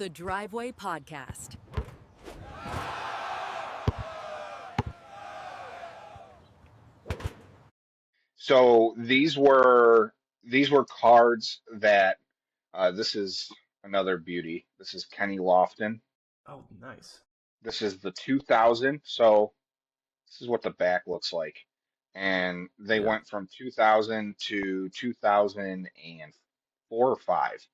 The Driveway Podcast. So these were cards that this is another beauty. This is Kenny Lofton. Oh, nice. This is the 2000. So this is what the back looks like. And they Yeah. went from 2000 to 2004 or 5.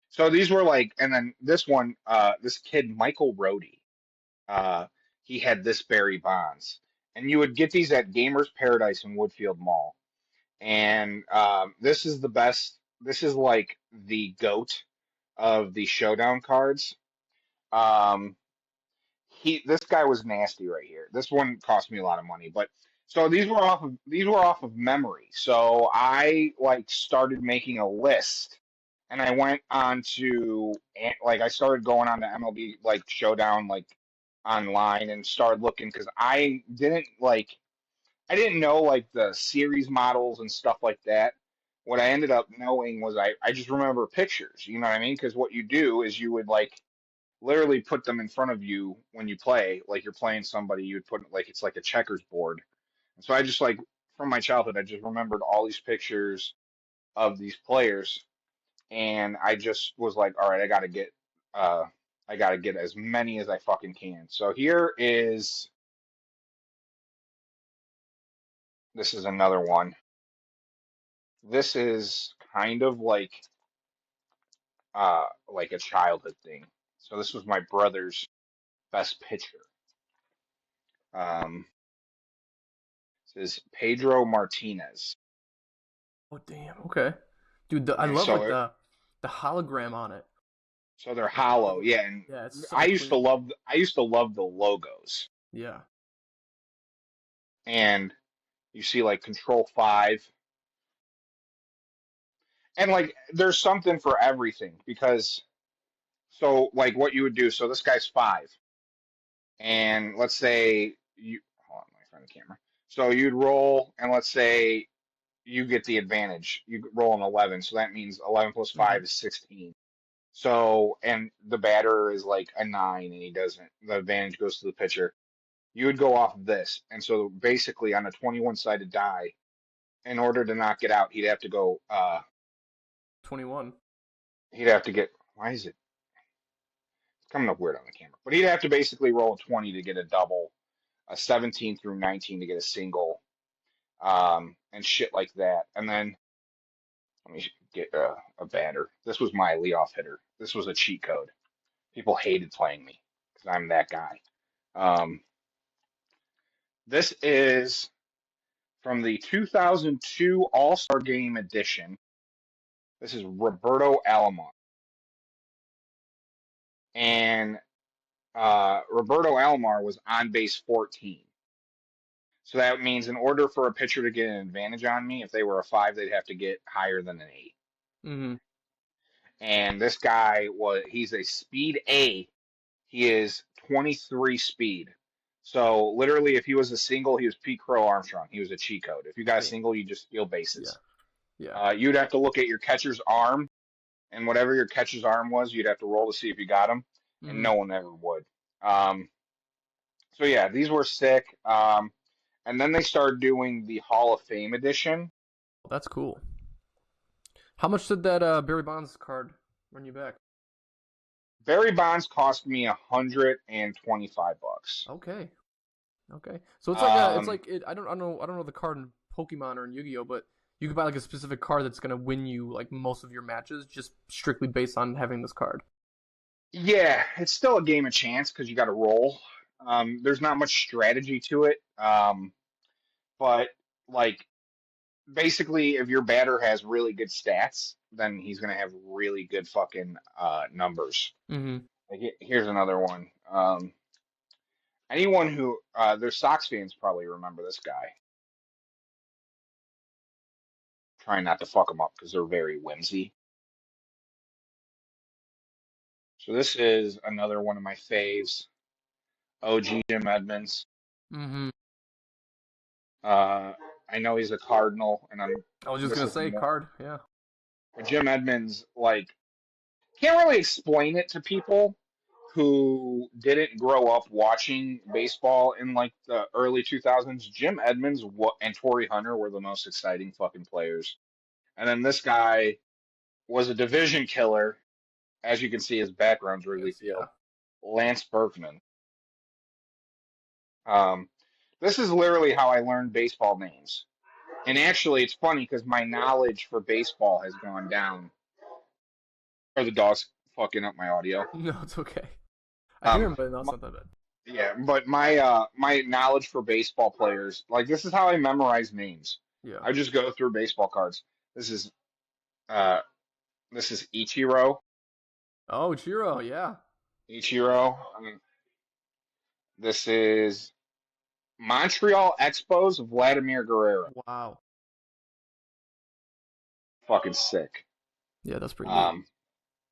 So these were like, and then this one, this kid, Michael Rhodey, uh, he had this Barry Bonds. And you would get these at Gamers Paradise in Woodfield Mall. And this is the best. This is like the GOAT of the showdown cards. Um, this guy was nasty right here. This one cost me a lot of money, but so these were off of memory. So I like started making a list, and I went on to like I started going on to MLB like Showdown like online and started looking because I didn't know like the series models and stuff like that. What I ended up knowing was I just remember pictures, you know what I mean? Because what you do is you would like literally put them in front of you when you play, like you're playing somebody, you would put like it's like a checkers board. And so I just like from my childhood, I just remembered all these pictures of these players, and I just was like, all right, uh I gotta get as many as I fucking can. So this is another one. This is kind of like a childhood thing. So this was my brother's best pitcher. Um, this is Pedro Martinez. Oh, damn. Okay. Dude, I And love like so the hologram on it. so they're hollow, yeah. And Yeah, it's I so used to clean. love I used to love the logos. Yeah. And you see like Control 5. And like there's something for everything because so like what you would do, so this guy's 5. And let's say you hold on, let me find the camera. So you'd roll, and let's say you get the advantage. You roll an 11, so that means 11 plus hmm 5 is 16. So, and the batter is like a 9, and he doesn't. The advantage goes to the pitcher. You would go off of this, and so basically on a 21-sided die, in order to not get out, he'd have to go. 21. He'd have to get. Why is it it's coming up weird on the camera? But he'd have to basically roll a 20 to get a double, a 17 through 19 to get a single, and shit like that. And then let me get a batter. This was my leadoff hitter. This was a cheat code. People hated playing me because I'm that guy. Um, this is from the 2002 All-Star Game edition. This is Roberto Alomar. And Roberto Alomar was on base 14. So that means in order for a pitcher to get an advantage on me, if they were a 5, they'd have to get higher than an 8. hmm And this guy he's a speed A. He is 23 speed. So literally, if he was a single, he was Pete Crow Armstrong. He was a cheat code. If you got a Yeah. single, you just steal Yeah. bases. Yeah. You'd have to look at your catcher's arm, and whatever your catcher's arm was, you'd have to roll to see if you got him, and hmm no one ever would. Um, so yeah, these were sick. And then they started doing the Hall of Fame edition. That's cool. How much did that Barry Bonds card run you back? Barry Bonds cost me $125. Okay. Okay. So it's Um, like I don't know the card in Pokemon or in Yu-Gi-Oh, but you could buy like a specific card that's gonna win you like most of your matches just strictly based on having this card. yeah, it's still a game of chance because you got to roll. There's not much strategy to it. But like basically, if your batter has really good stats, then he's gonna have really good fucking numbers. hmm Like here's another one. Anyone who there's Sox fans probably remember this guy. Trying not to fuck them up because they're very whimsy. So this is another one of my faves. OG Jim Edmonds. hmm Uh, I know he's a Cardinal, and I was just this gonna is say more. card. Yeah. Jim Edmonds, like can't really explain it to people who didn't grow up watching baseball in like the early 2000s. Jim Edmonds and Torrey Hunter were the most exciting fucking players. And then this guy was a division killer. As you can see, his background's Wrigley Yes, yeah. Field. Lance Berkman. Um, this is literally how I learned baseball names. And actually, it's funny because my knowledge for baseball has gone down. Are the dogs fucking up my audio? No, it's okay. I hear him, Um, but no, it's not that bad. yeah, but my knowledge for baseball players, like this is how I memorize names. Yeah. I just go through baseball cards. Uh this is Ichiro. Oh, Chiro, yeah. Ichiro. This is Montreal Expos Vladimir Guerrero. Wow. Fucking sick. Yeah, that's pretty neat.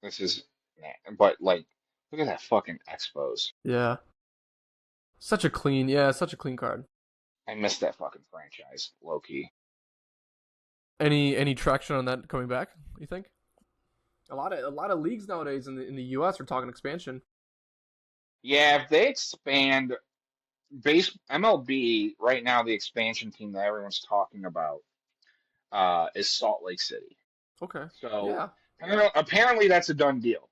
This is, but like, look at that fucking Expos. Yeah. Such a clean card. I miss that fucking franchise, low key. Any traction on that coming back, you think? A lot of leagues nowadays in the US are talking expansion. Yeah, if they expand MLB right now, the expansion team that everyone's talking about is Salt Lake City. Okay. So Yeah. I don't know, apparently that's a done deal.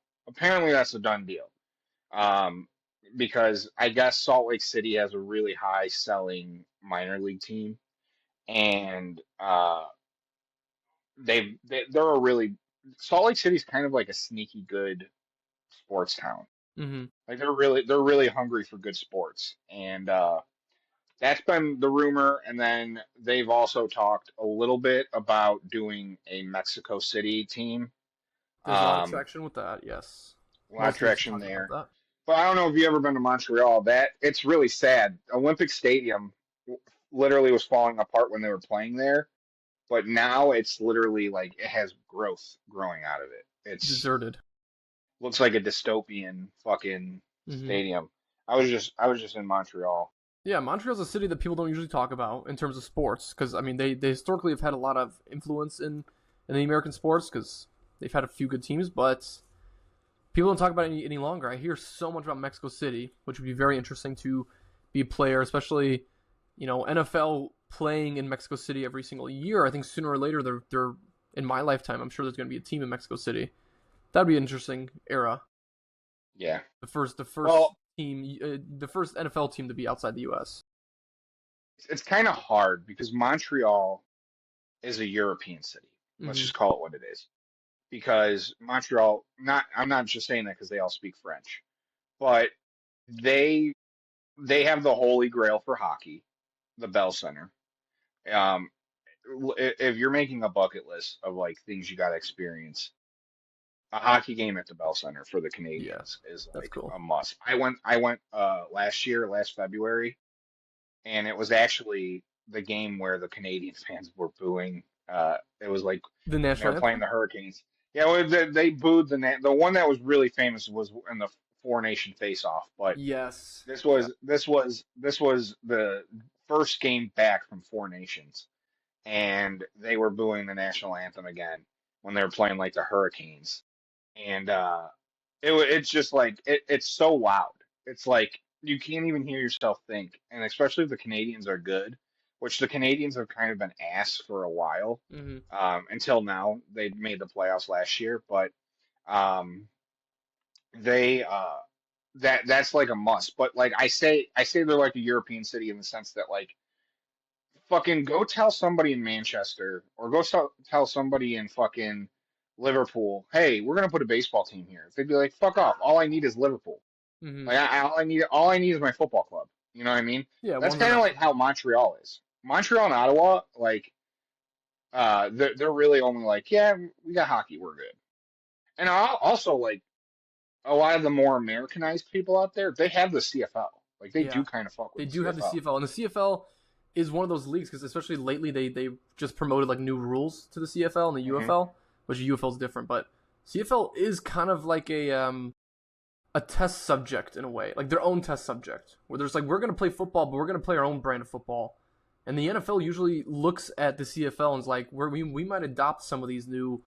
Because I guess Salt Lake City has a really high selling minor league team, and they're a really Salt Lake City's kind of like a sneaky good sports town. Mm-hmm. Like they're really hungry for good sports, and that's been the rumor. And then they've also talked a little bit about doing a Mexico City team. There's a lot of traction with that, yes. A lot of Most teams traction talking there. about But I don't know if you ever been to Montreal. That it's really sad. Olympic Stadium literally was falling apart when they were playing there, but now it's literally like it has growth growing out of it. that. It's Deserted. looks like a dystopian fucking Mm-hmm. stadium. I was just in Montreal. Yeah, Montreal's a city that people don't usually talk about in terms of sports because I mean they historically have had a lot of influence in the American sports because they've had a few good teams, but people don't talk about it any longer. I hear so much about Mexico City, which would be very interesting to be a player, especially NFL playing in Mexico City every single year. I think sooner or later they're in my lifetime. I'm sure there's going to be a team in Mexico City. That'd be an interesting era. Yeah. The first Well, team, the first NFL team to be outside the U.S. it's kind of hard because Montreal is a European city. Let's Mhm. just call it what it is. Because Montreal, I'm not just saying that because they all speak French, but they they have the holy grail for hockey, the Bell Center. Um, if you're making a bucket list of like things you got to experience, a hockey game at the Bell Center for the Yeah, Canadians is that's like cool. a must. I went last February, and it was actually the game where the Canadian fans were booing. It was like The when they national were playing anthem. the Hurricanes. Yeah, well, they booed the one that was really famous was in the Four Nation Face Off, but Yes. this Yeah. was this was the first game back from Four Nations, and they were booing the national anthem again when they were playing like the Hurricanes, and it's just like it's so loud. It's like you can't even hear yourself think, and especially if the Canadians are good, which the Canadians have kind of been ass for a while, Hmm. until now. They made the playoffs last year, but um, they that's like a must. But like I say they're like a European city in the sense that like fucking go tell somebody in Manchester or tell somebody in fucking Liverpool, hey, we're gonna put a baseball team here. They'd be like, fuck off. All I need is Liverpool. Hmm. Like all I need is my football club. You know what I mean? Yeah, That's one's kind of enough. like how Montreal is. Montreal and Ottawa, like they're really only like, yeah, we got hockey, we're good. And also like a lot of the more Americanized people out there, they have the CFL. Like they Yeah, do kind of fuck they with the do have the CFL. CFL, and the CFL is one of those leagues because especially lately they just promoted like new rules to the CFL and the Hmm. UFL, which UFL is different, but CFL is kind of like a test subject in a way, like their own test subject, where there's like we're gonna play football, but we're gonna play our own brand of football. And the NFL usually looks at the CFL and is like, we might adopt some of these new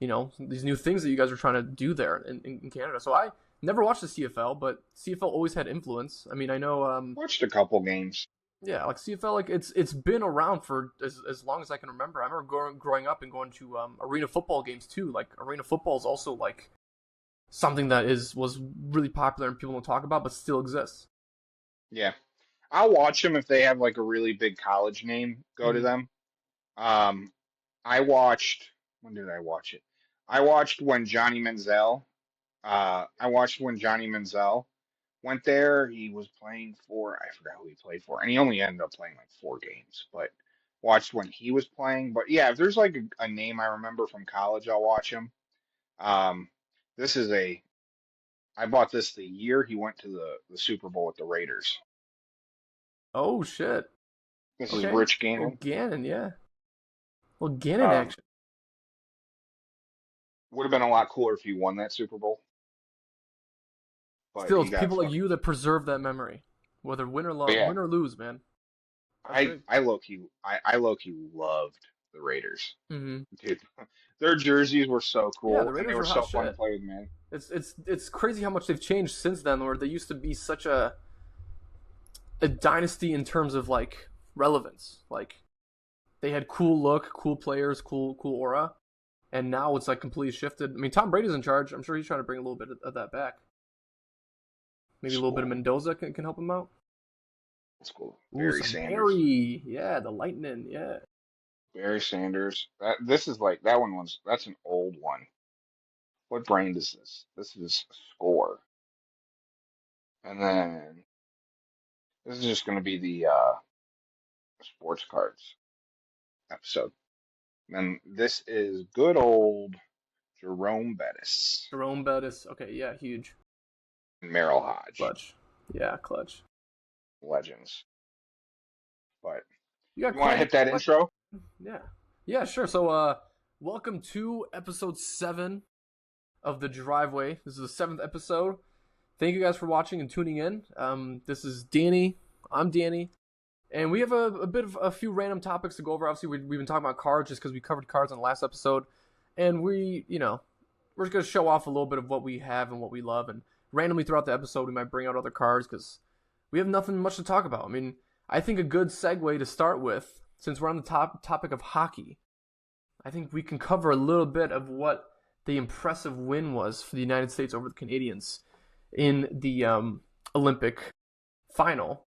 these new things that you guys are trying to do there in Canada. So I never watched the CFL, but CFL always had influence. I mean, I know, Watched a couple games. yeah, like CFL, like it's been around for as long as I can remember. I remember growing up and going to arena football games too. Like arena football is also like something that was really popular and people don't talk about, but still exists. Yeah, I'll watch them if they have like a really big college name go to Hmm. them. Um, I watched. When did I watch it? I watched when Johnny Manziel. I watched when Johnny Manziel went there. He was playing for, I forgot who he played for, and he only ended up playing like 4 games. But watched when he was playing. But yeah, if there's like a name I remember from college, I'll watch him. Um, this is a. I bought this the year he went to the Super Bowl with the Raiders. Oh shit. This is Okay. Rich Well, Gannon. Gannon, yeah. Well, Gannon Um, action. would have been a lot cooler if he won that Super Bowl, but Still, he it's got people like fucking. you that preserve that memory, whether But yeah, win or lose, man. That's big. I low key loved the Raiders, Hmm. dude. Their jerseys were so Yeah, the cool, and they Raiders were were hot so fun to shit. play with, man. It's crazy how much they've changed since then. Where they used to be such a dynasty in terms of like relevance. Like they had cool look, cool players, cool aura, and now it's like completely shifted. I mean, Tom Brady's in charge. I'm sure he's trying to bring a little bit of that back. Maybe a little bit of School, Mendoza can help him out. school. Ooh, Barry some Sanders, Barry. Yeah, the Lightning. Yeah. Barry Sanders. This is like that one was. That's an old one. What brand is this? This is Score, and then this is just going to be the sports cards episode. And this is good old Jerome Bettis Jerome Bettis. Okay, yeah, huge. and Merrill Hodge, Clutch. Yeah, clutch. legends. But You got you want to quite hit that quite intro? yeah. Yeah, sure. So welcome to episode 7 of The Driveway. This is the 7th episode. Thank you guys for watching and tuning in. This is Danny. I'm Danny. And we have a bit of a few random topics to go over. Obviously, we've been talking about cards just because we covered cards on the last episode. And we're just going to show off a little bit of what we have and what we love. And randomly throughout the episode, we might bring out other cards because we have nothing much to talk about. I mean, I think a good segue to start with, since we're on the topic of hockey, I think we can cover a little bit of what the impressive win was for the United States over the Canadians in the Olympic final.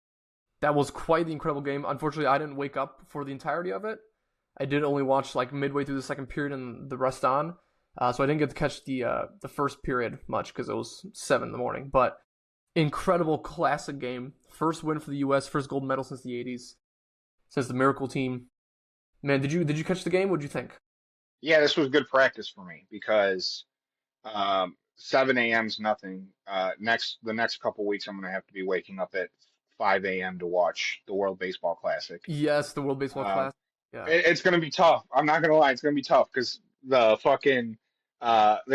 That was quite the incredible game. Unfortunately, I didn't wake up for the entirety of it. I did only watch like midway through the second period and the rest on, so I didn't get to catch the first period much because it was 7 in the morning. But incredible, classic game. First win for the U.S. First gold medal since the '80s, since the Miracle Team. Man, did you catch the game? What'd you think? Yeah, this was good practice for me because 7 a.m. is nothing. The next couple weeks, I'm gonna have to be waking up at 5 a.m. to watch the World Baseball Classic. Yes, the World Baseball Uh, Classic. Yeah, it's gonna be tough. I'm not gonna lie, it's gonna be tough because the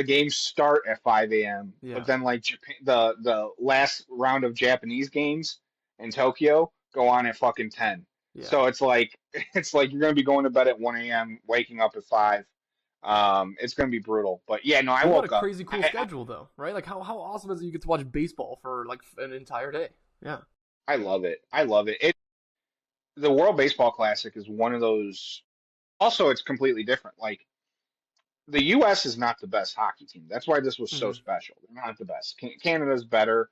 games start at 5 a.m. But yeah, then like Japan, the last round of Japanese games in Tokyo go on at fucking 10. yeah. So it's like it's like you're gonna be going to bed at 1 a.m., waking up at 5. It's gonna be brutal. But yeah, no, I But what a woke up. crazy cool schedule, though, right? Like how awesome is it you get to watch baseball for like an entire day? Yeah. I love it. I love it. The World Baseball Classic is one of those. Also, it's completely different. Like the U.S. is not the best hockey team. That's why this was so Hmm. special. They're not the best. Canada's better.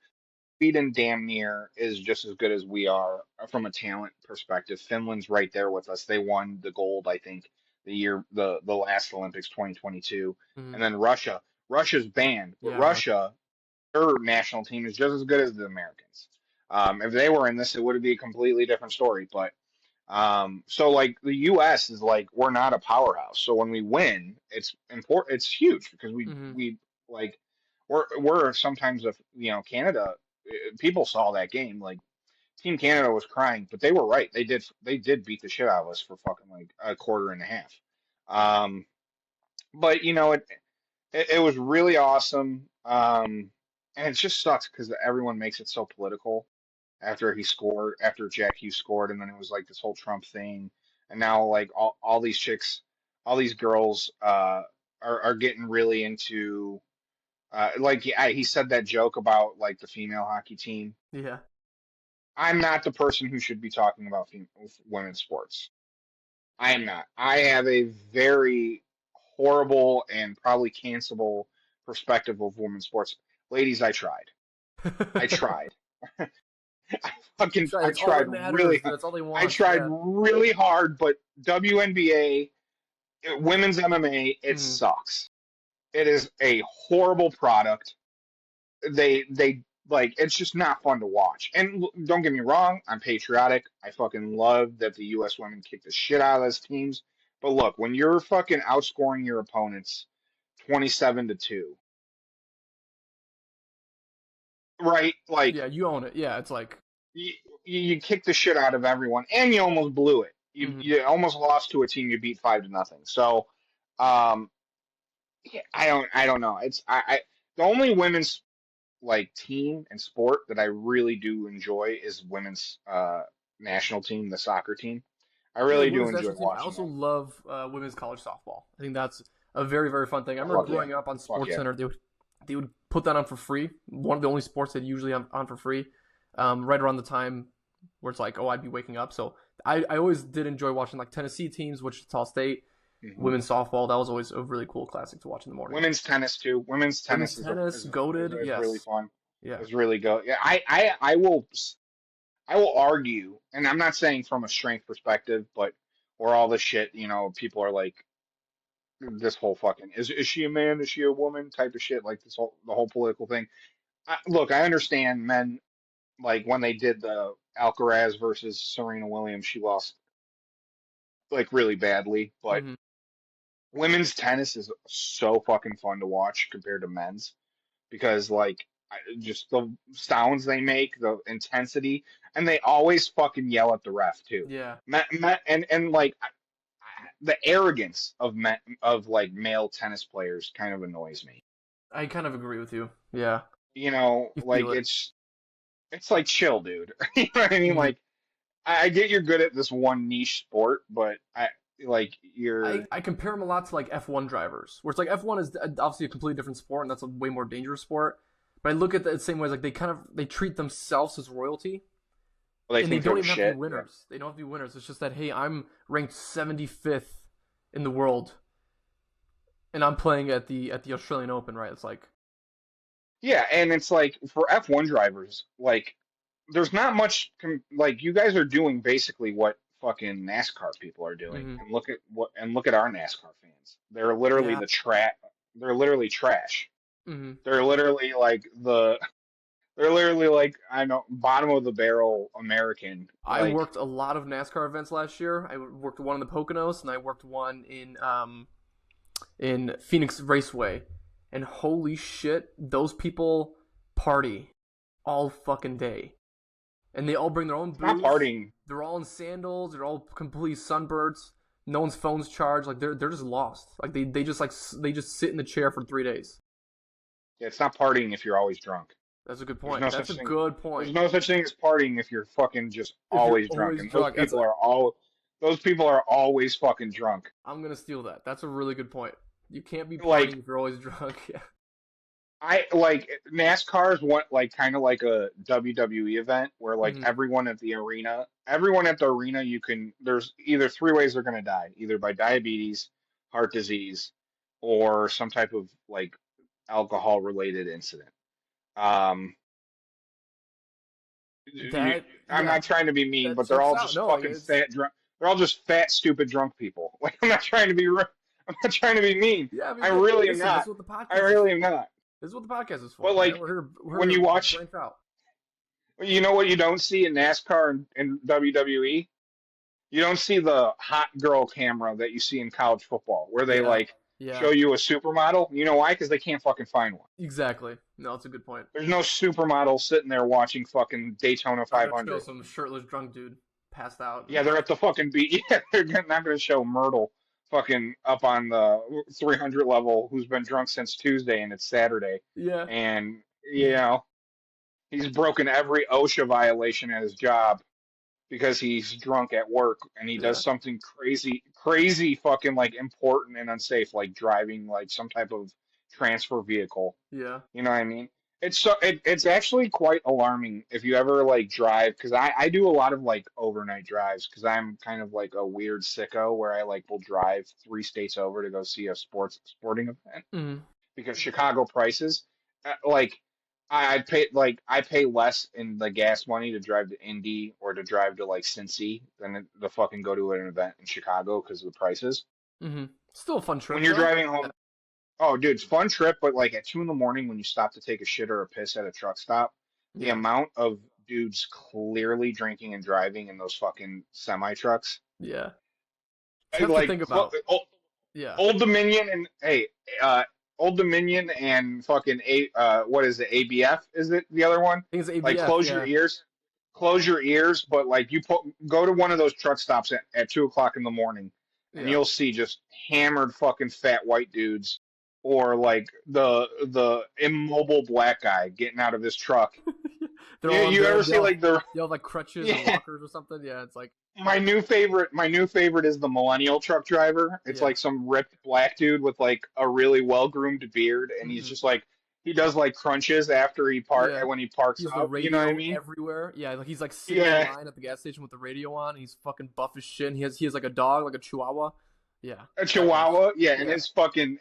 Sweden damn near is just as good as we are from a talent perspective. Finland's right there with us. They won the gold, I think, the last Olympics 2022. Hmm. And then Russia. Russia's banned, but Yeah, right. Russia, their national team is just as good as the Americans. If they were in this, it would be a completely different story. But so like the U.S. is like we're not a powerhouse. So when we win, it's important. It's huge because Hmm. we like we're sometimes Canada. People saw that game. Like Team Canada was crying, but they were right. They did beat the shit out of us for fucking like a quarter and a half. Um, but it was really awesome. And it just sucks because everyone makes it so political after Jack Hughes scored, and then it was like this whole Trump thing, and now like all these chicks, all these girls are getting really into like yeah, he said that joke about like the female hockey team. Yeah. I'm not the person who should be talking about women's sports. I am not. I have a very horrible and probably cancelable perspective of women's sports. Ladies, I tried. I tried. I That's all tried that really matters. That's all they I want. tried Yeah. really hard, but WNBA, women's MMA, it Mhm. sucks. It is a horrible product. They like it's just not fun to watch. And don't get me wrong, I'm patriotic. I fucking love that the US women kick the shit out of those teams. But look, when you're fucking outscoring your opponents 27-2, right? Like Yeah, you own it. Yeah, it's like. you, you kick the shit out of everyone, and you almost blew it. You Mhm. you almost lost to a team you beat 5-0. So, um, yeah, I don't know. I the only women's like team and sport that I really do enjoy is women's national team, the soccer team. I Yeah, really do women's enjoy national team. I watching also it. love women's college softball. I think that's a very, very fun thing. I Oh, remember fuck yeah, growing up on fuck Sports yeah. Center, they would put that on for free. One of the only sports they'd usually have on for free. Right around the time where it's like, oh, I'd be waking up. So I always did enjoy watching like Tennessee teams, Wichita State, hmm women's softball. That was always a really cool classic to watch in the morning. Women's tennis too. Women's tennis Women's tennis, goaded, is really yes, fun. yeah. Is really go. Yeah, I will argue, and I'm not saying from a strength perspective, but or all the shit, people are like this whole fucking is she a man, is she a woman type of shit, like the whole political thing. Look, I understand men like when they did the Alcaraz versus Serena Williams, she lost like really badly, but Hmm. women's tennis is so fucking fun to watch compared to men's because like just the sounds they make, the intensity, and they always fucking yell at the ref too. Yeah, And like the arrogance of of like male tennis players kind of annoys me. I kind of agree with you. Yeah, you Like feel it. it's like chill, dude. You know what I mean? Hmm. Like I get you're good at this one niche sport, but I like you're I compare them a lot to like F1 drivers, where it's like F1 is obviously a completely different sport, and that's a way more dangerous sport. But I look at it the same way as like they treat themselves as royalty, they and they think they're don't the even have to be shit. Yeah. winners. They don't have to be winners. It's just that hey, I'm ranked 75th in the world, and I'm playing at the Australian Open, right? It's like, Yeah, and it's like for F1 drivers, like there's not much like you guys are doing basically what fucking NASCAR people are doing. hmm, And look at our NASCAR fans. They're literally yeah, they're literally trash. hmm. They're literally like they're literally like I know bottom of the barrel American. I Like worked a lot of NASCAR events last year. I worked one in the Poconos, and I worked one in Phoenix Raceway. And holy shit, those people party all fucking day. And they all bring their own it's not booze. partying. They're all in sandals. They're all completely sunbirds. No one's phone's charged. Like they're just lost. Like they just sit in the chair for 3 days. Yeah, it's not partying if you're always drunk. That's a good There's point. no That's such a thing. good There's point. no such thing as partying if you're fucking just If you're always drunk. always And those drunk, that's people are all those people are always fucking drunk. I'm gonna steal that. That's a really good point. You can't be Like partying if you're always drunk. Yeah. I like NASCAR is one like kind of like a WWE event where like Mhm. everyone at the arena you can there's either three ways they're gonna die, either by diabetes, heart disease, or some type of like alcohol related incident. Um, you, That I'm yeah, not trying to be mean, that but they're checks all out. just No, fucking it's fat drunk. They're all just fat, stupid, drunk people. Like I'm not trying to be I'm not trying to be mean. yeah. I mean, I really am listen, this not. is what the I podcast is really am for. not. This is what the podcast is But for, man. like We're when here you to watch branch out. You know what you don't see in NASCAR and WWE? You don't see the hot girl camera that you see in college football, where they Yeah, like yeah, show you a supermodel. You know why? Because they can't fucking find one. exactly. No, that's a good point. There's no supermodel sitting there watching fucking Daytona Not gonna show 500. some shirtless drunk dude passed out. Yeah, they're at the fucking beat. Yeah, they're not going to show Myrtle fucking up on the 300 level who's been drunk since Tuesday and it's Saturday. Yeah, And, you know, he's broken every OSHA violation at his job. because he's drunk at work and he Yeah. does something crazy fucking like important and unsafe, like driving like some type of transfer vehicle. Yeah. You know what I mean? It's actually quite alarming if you ever like drive, because I do a lot of like overnight drives because I'm kind of like a weird sicko where I like will drive 3 states over to go see a sporting event Mm. because Chicago prices, like I pay less in the gas money to drive to Indy or to drive to like Cincy than to fucking go to an event in Chicago because of the prices. Mm-hmm. Still a fun When trip you're though. driving home, oh dude, it's fun trip, but like at 2 in the morning when you stop to take a shit or a piss at a truck stop, the Yeah. amount of dudes clearly drinking and driving in those fucking semi trucks, Yeah. Tough to like think about. Yeah. Old Dominion and hey, uh, Old Dominion and fucking what is it? ABF is it the other one? I think it's Like ABF. Yeah. close your ears. But like go to one of those truck stops at 2 o'clock in the morning, and Yeah. you'll see just hammered fucking fat white dudes, or like the immobile black guy getting out of his truck. They're You all on you ever the see like the they all have like crutches or yeah. walkers or something. Yeah. It's like My new favorite is the millennial truck driver. It's yeah. like some ripped black dude with like a really well-groomed beard, and he's Mm-hmm. just like he does like crunches after he park Yeah. when he He parks has the up. You know what I radio mean? everywhere. Yeah, like he's like sitting in Yeah, line at the gas station with the radio on. And he's fucking buff as shit. And he has like a dog, like a Chihuahua. Yeah, a that guy's Chihuahua. Yeah, yeah,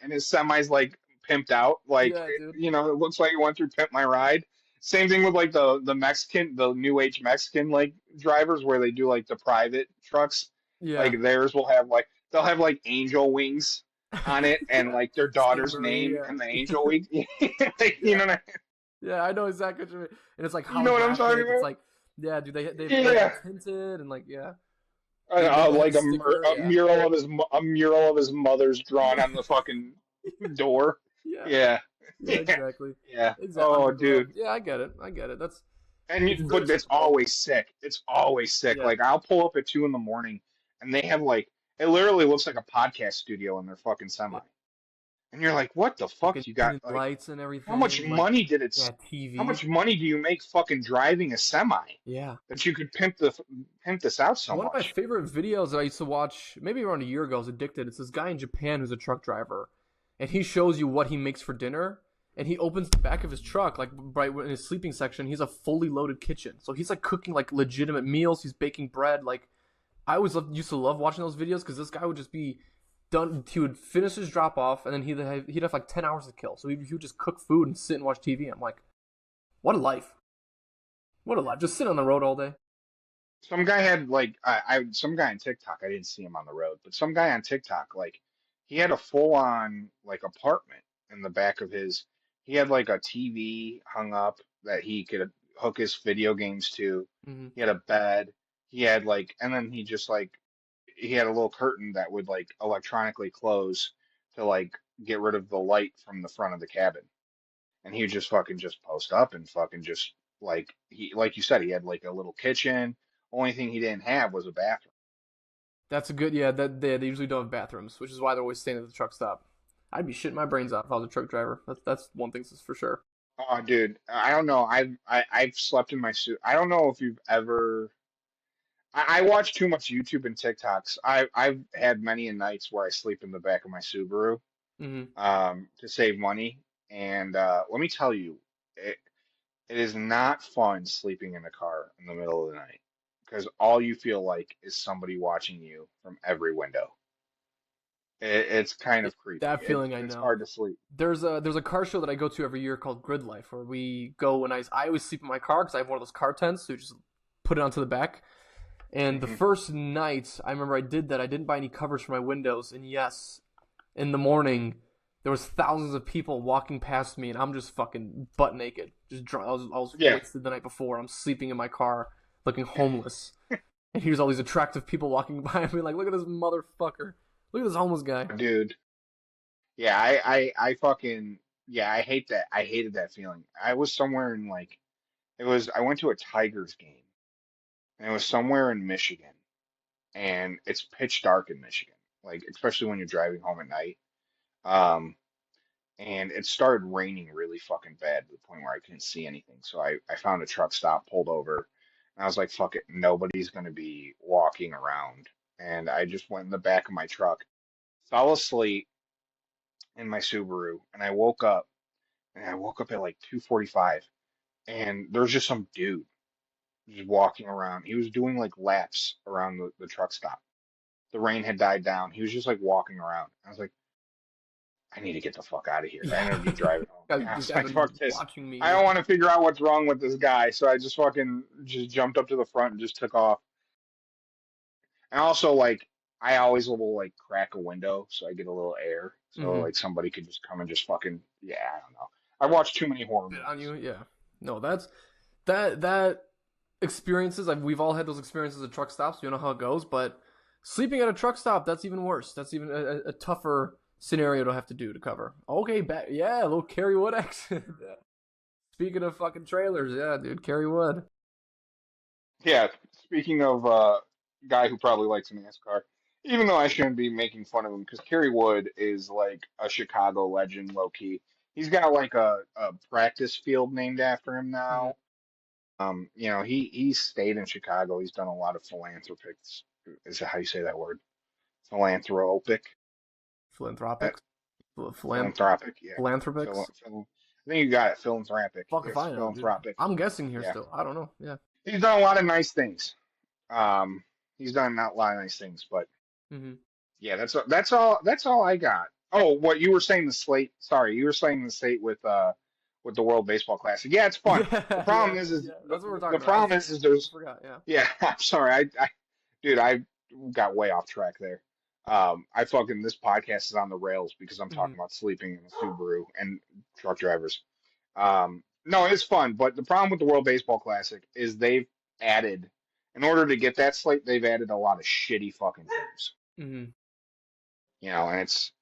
and his semi's like pimped out. Like yeah, dude. it looks like it went through Pimp My Ride. Same thing with like the new age Mexican like drivers where they do like the private trucks. Yeah, Like theirs will have like they'll have like angel wings on it and yeah. like their Saint daughter's Marie. name Yeah, and the angel wings. Like, yeah, what yeah. I know exactly what you mean. And it's like you know what I'm talking holographic. It's about? like yeah, dude. They've Yeah. tinted and like yeah. They have Like a sticker. a Yeah, mural of a mural of his mother's drawn on the fucking door. yeah, Yeah. yeah. Yeah. Exactly. Yeah. Exactly. Oh, Underglow. dude. Yeah, I get it. I get it. That's And it's very but it's typical. always sick. It's always sick. Yeah. Like I'll pull up at 2 in the morning and they have like it literally looks like a podcast studio in their fucking semi. Yeah. And you're like, what the fuck? Fucking You got tinted like lights and how much everything. Like money did it? yeah, How TV. much money do you make fucking driving a semi Yeah. that you could pimp this out so One of my much? favorite videos that I used to watch, maybe around a year ago, I was addicted. It's this guy in Japan who's a truck driver, and he shows you what he makes for dinner. And he opens the back of his truck, like right in his sleeping section. He's a fully loaded kitchen, so he's like cooking like legitimate meals. He's baking bread. Like I always used to love watching those videos because this guy would just be done. He would finish his drop off, and then he'd have like 10 hours to kill. So he would just cook food and sit and watch TV. I'm like, what a life! What a life! Just sit on the road all day. Some guy had like some guy on TikTok. I didn't see him on the road, but some guy on TikTok like he had a full on like apartment in the back of his. He had like a TV hung up that he could hook his video games to. Hmm. He had a bed. He had like, and then he had a little curtain that would like electronically close to like get rid of the light from the front of the cabin. And he would just fucking just post up and fucking just like you said, he had like a little kitchen. Only thing he didn't have was a bathroom. That's a good yeah. That they usually don't have bathrooms, which is why they're always staying at the truck stop. I'd be shitting my brains out if I was a truck driver. That's one thing that's for sure. Oh, dude, I don't know. I've slept in my suit. I don't know if you've ever. I watch too much YouTube and TikToks. I've had many a nights where I sleep in the back of my Subaru, Hmm. to save money. And let me tell you, it it is not fun sleeping in a car in the middle of the night because all you feel like is somebody watching you from every window. It's kind of creepy. That feeling I It's know. hard to sleep. There's a car show that I go to every year called Grid Life, where we go and I always sleep in my car because I have one of those car tents, so you just put it onto the back. And the Hmm. first night I remember I did that, I didn't buy any covers for my windows, and yes, in the morning there was thousands of people walking past me, and I'm just fucking butt naked, just drunk. I was Yeah, wasted the night before. I'm sleeping in my car, looking homeless, and here's all these attractive people walking by me, like, look at this motherfucker, look at this homeless guy. dude. Yeah, I fucking yeah, I hate that. I hated that feeling. I was somewhere in like I went to a Tigers game and it was somewhere in Michigan and it's pitch dark in Michigan, like especially when you're driving home at night. Um, and it started raining really fucking bad to the point where I couldn't see anything. So I found a truck stop, pulled over, And I was like, fuck it, nobody's gonna be walking around. And I just went in the back of my truck, fell asleep in my Subaru, and I woke up, and I woke up at like 2:45, and there's just some dude just walking around. He was doing like laps around the truck stop. The rain had died down. He was just like walking around. I was like, I need to get the fuck out of here. I ended up driving home. And I This was guy's like, been fuck this. watching me. I don't want to figure out what's wrong with this guy. So I just fucking just jumped up to the front and just took off. And also, like, I always will like crack a window so I get a little air. So Hmm. like somebody could just come and just fucking, yeah, I don't know. I watched too many horror On movies. you, yeah. No, that experiences. We've all had those experiences at truck stops. You know how it goes, but sleeping at a truck stop, that's even worse. That's even a tougher scenario to have to do to cover. Okay, back, yeah, a little Kerry Wood action. Speaking of fucking trailers, yeah, dude, Kerry Wood. Yeah, speaking of guy who probably likes NASCAR, even though I shouldn't be making fun of him because Kerry Wood is like a Chicago legend, low key. He's got like a practice field named after him Hmm. now. You know, he stayed in Chicago. He's done a lot of philanthropics. Is that how you say that word? Philanthropic? That Philanthropics, philanthropic? Yeah. philanthropics. I think you got it. Philanthropic. Fuck if Yes, I know, dude. philanthropic. I'm guessing here Yeah. still. I don't know. Yeah. He's done a lot of nice things. Um, he's done not a lot of nice things, but Hmm. yeah, that's all I got. Oh, what you were saying the slate? Sorry, you were saying the slate with the World Baseball Classic. Yeah, it's fun. Yeah, The yeah, problem is yeah. the, That's what we're the talking about. problem is I there's forgot. Yeah. yeah. I'm sorry. Dude, I got way off track there. I fucking this podcast is on the rails because I'm Hmm. talking about sleeping in a Subaru and truck drivers. No, it's fun, but the problem with the World Baseball Classic is they've added, in order to get that slate, they've added a lot of shitty fucking teams. Hmm. You know, and it's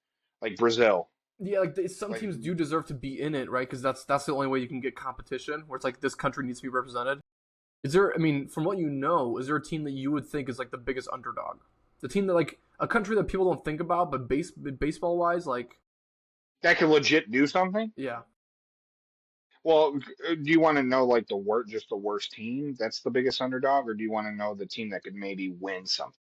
like Brazil. Yeah, like some Like, teams do deserve to be in it, right? Because that's the only way you can get competition. Where it's like this country needs to be represented. Is there? I mean, from what you know, is there a team that you would think is like the biggest underdog? The team that like a country that people don't think about, but baseball wise, like that could legit do something. yeah. Well, do you want to know like just the worst team that's the biggest underdog, or do you want to know the team that could maybe win something?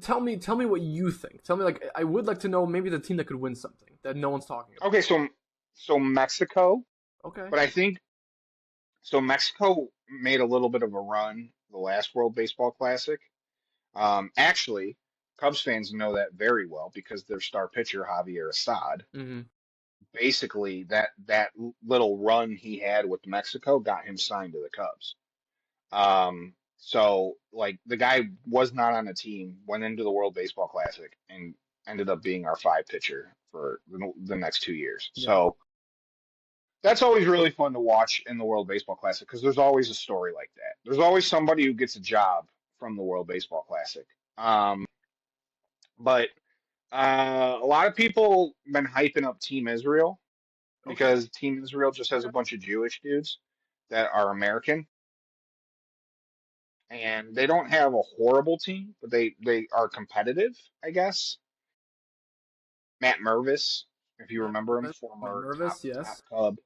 Tell me what you think. Tell me like I would like to know maybe the team that could win something that no one's talking about. Okay, so Mexico, Okay. but I think so. Mexico made a little bit of a run the last World Baseball Classic. Actually, Cubs fans know that very well because their star pitcher Javier Assad, Mm-hmm. basically that little run he had with Mexico got him signed to the Cubs. So like the guy was not on a team, went into the World Baseball Classic and ended up being our five pitcher for the next 2 years. Yeah. So that's always really fun to watch in the World Baseball Classic because there's always a story like that. There's always somebody who gets a job from the World Baseball Classic. But a lot of people been hyping up Team Israel Okay. because Team Israel just has a Okay. bunch of Jewish dudes that are American, and they don't have a horrible team, but they are competitive, I guess. Matt Mervis, if you Matt remember him, Mervis. Matt Mervis. Top Yes. Cub,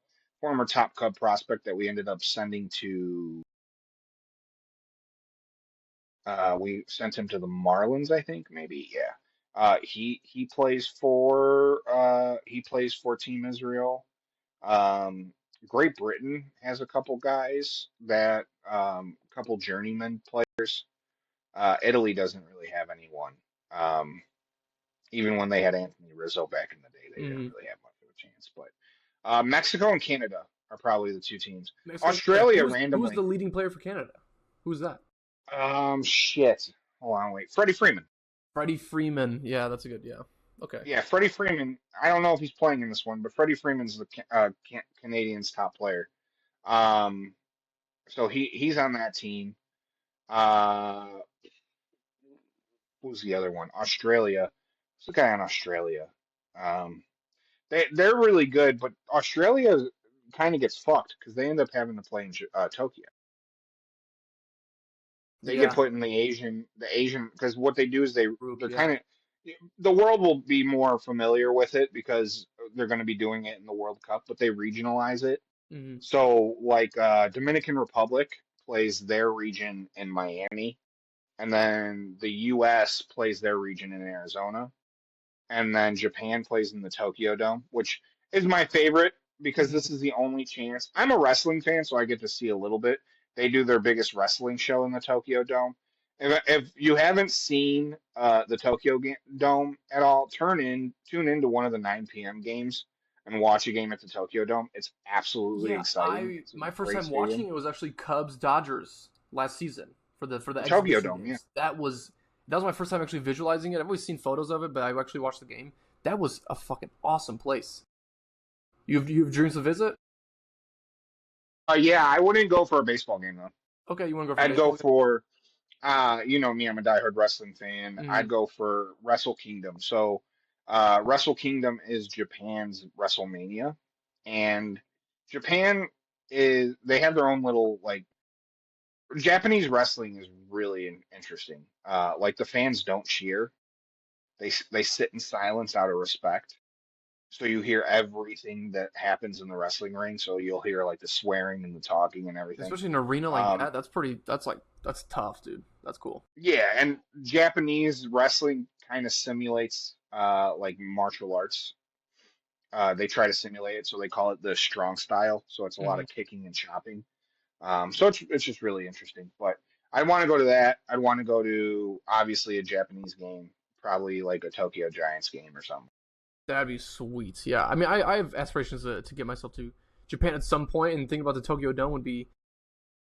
former top Cub prospect that we ended up sending to. We sent him to the Marlins, I think, maybe. Yeah. He plays for Team Israel. Um, Great Britain has a couple guys that couple journeyman players. Italy doesn't really have anyone. Um, Even when they had Anthony Rizzo back in the day, they didn't Mm-hmm. really have much of a chance. But Mexico and Canada are probably the two teams. Mexico. Australia Who's the randomly. leading player for Canada? Who's that? Shit. Hold on, wait. Freddie Freeman. Freddie Freeman. Yeah, that's a good. Yeah. Okay. Yeah, Freddie Freeman. I don't know if he's playing in this one, but Freddie Freeman's the Canadians' top player. Um, so he's on that team. Uh, who's the other one? Australia. Who's the guy on Australia? Um, they're really good, but Australia kind of gets fucked because they end up having to play in Tokyo. They get Yeah. put in the Asian because what they do is Group. they're Yeah. kind of the world will be more familiar with it because they're going to be doing it in the World Cup, but they regionalize it. Mm-hmm. So like Dominican Republic plays their region in Miami, and then the US plays their region in Arizona, and then Japan plays in the Tokyo Dome, which is my favorite because Mhm. this is the only chance. I'm a wrestling fan, so I get to see a little bit. They do their biggest wrestling show in the Tokyo Dome. If you haven't seen the Dome at all, tune into one of the 9 p.m. games and watch a game at the Tokyo Dome. It's absolutely Yeah, exciting. It's a my first great time stadium. watching it was actually Cubs Dodgers last season for the The Tokyo exhibition Dome, yeah. games. That was my first time actually visualizing it. I've always seen photos of it, but I actually watched the game. That was a fucking awesome place. You have dreams to visit? Yeah, I wouldn't go for a baseball game though. Okay, you want to go for a I'd go baseball game? for you know me, I'm a diehard wrestling fan. Mm-hmm. I'd go for Wrestle Kingdom. So, Wrestle Kingdom is Japan's WrestleMania, and Japan they have their own little like Japanese wrestling is really interesting. Like the fans don't cheer; they sit in silence out of respect. So you hear everything that happens in the wrestling ring. So you'll hear like the swearing and the talking and everything. Especially in an arena like Um, that. That's tough, dude. That's cool. Yeah, and Japanese wrestling kind of simulates like martial arts. They try to simulate it, so they call it the strong style. So it's a lot Mm-hmm. of kicking and chopping. So it's just really interesting. But I want to go to that. I'd want to go to obviously a Japanese game, probably like a Tokyo Giants game or something. That'd be sweet. Yeah, I mean, I have aspirations to get myself to Japan at some point, and thinking about the Tokyo Dome would be,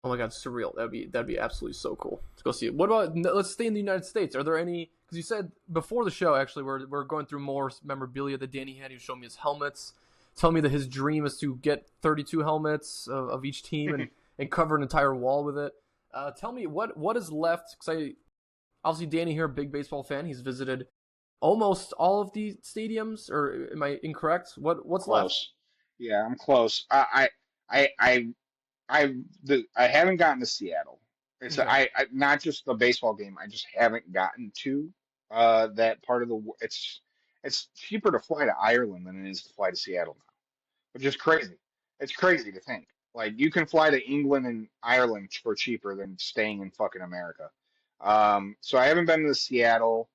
oh my god, surreal. That'd be absolutely so cool to go see it. What about let's stay in the United States? Are there any? Because you said before the show, actually, we're going through more memorabilia that Danny had. He was showing me his helmets, telling me that his dream is to get 32 helmets of each team and cover an entire wall with it. Tell me what is left? Because obviously Danny here, big baseball fan. He's visited almost all of the stadiums, or am I incorrect? What's left? Close. Yeah, I'm close. I haven't gotten to Seattle. Okay. I not just the baseball game. I just haven't gotten to that part of the. It's cheaper to fly to Ireland than it is to fly to Seattle now, which is crazy. It's crazy to think. Like you can fly to England and Ireland for cheaper than staying in fucking America. So I haven't been to Seattle.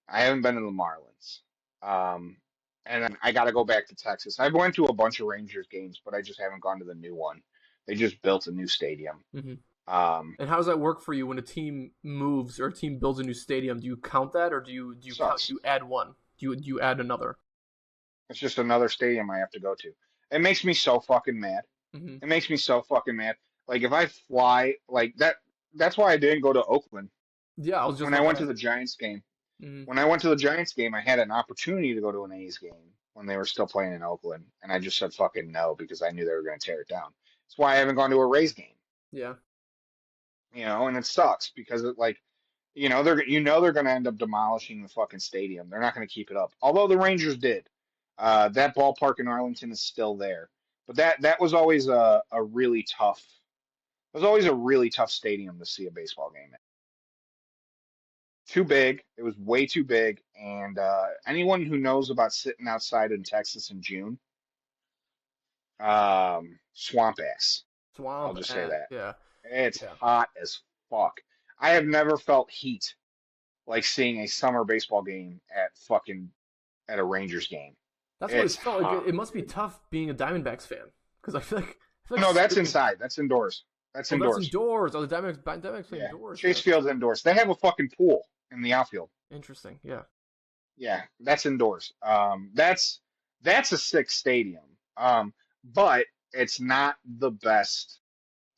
I haven't been to the Marlins. Um, and then I got to go back to Texas. I've went to a bunch of Rangers games, but I just haven't gone to the new one. They just built a new stadium. Hmm. Um, And how does that work for you when a team moves or a team builds a new stadium? Do you count that, or do sucks. you add one? Do you add another? It's just another stadium I have to go to. It makes me so fucking mad. Hmm. It makes me so fucking mad. Like if I fly like that, that's why I didn't go to Oakland Yeah, I was just when I about went to to ask. the Giants game. Hmm. When I went to the Giants game, I had an opportunity to go to an A's game when they were still playing in Oakland, and I just said fucking no because I knew they were going to tear it down. That's why I haven't gone to a Rays game, Yeah, and it sucks because it like, they're going to end up demolishing the fucking stadium. They're not going to keep it up. Although the Rangers did. That ballpark in Arlington is still there, but that was always a really tough. It was always a really tough stadium to see a baseball game in. Too big. It was way too big. And anyone who knows about sitting outside in Texas in June, swamp ass. I'll swamp. just say that. Yeah, It's yeah. hot as fuck. I have never felt heat like seeing a summer baseball game at a Rangers game. That's what it It's felt like. hot, It must be dude. tough being a Diamondbacks fan because I feel like No, that's sitting. inside. That's indoors. That's Oh, that's indoors. indoors. Oh, the Diamondbacks play Yeah. indoors Chase then. Field's indoors. They have a fucking pool in the outfield. Interesting. Yeah. Yeah, that's indoors. That's a sick stadium. But it's not the best.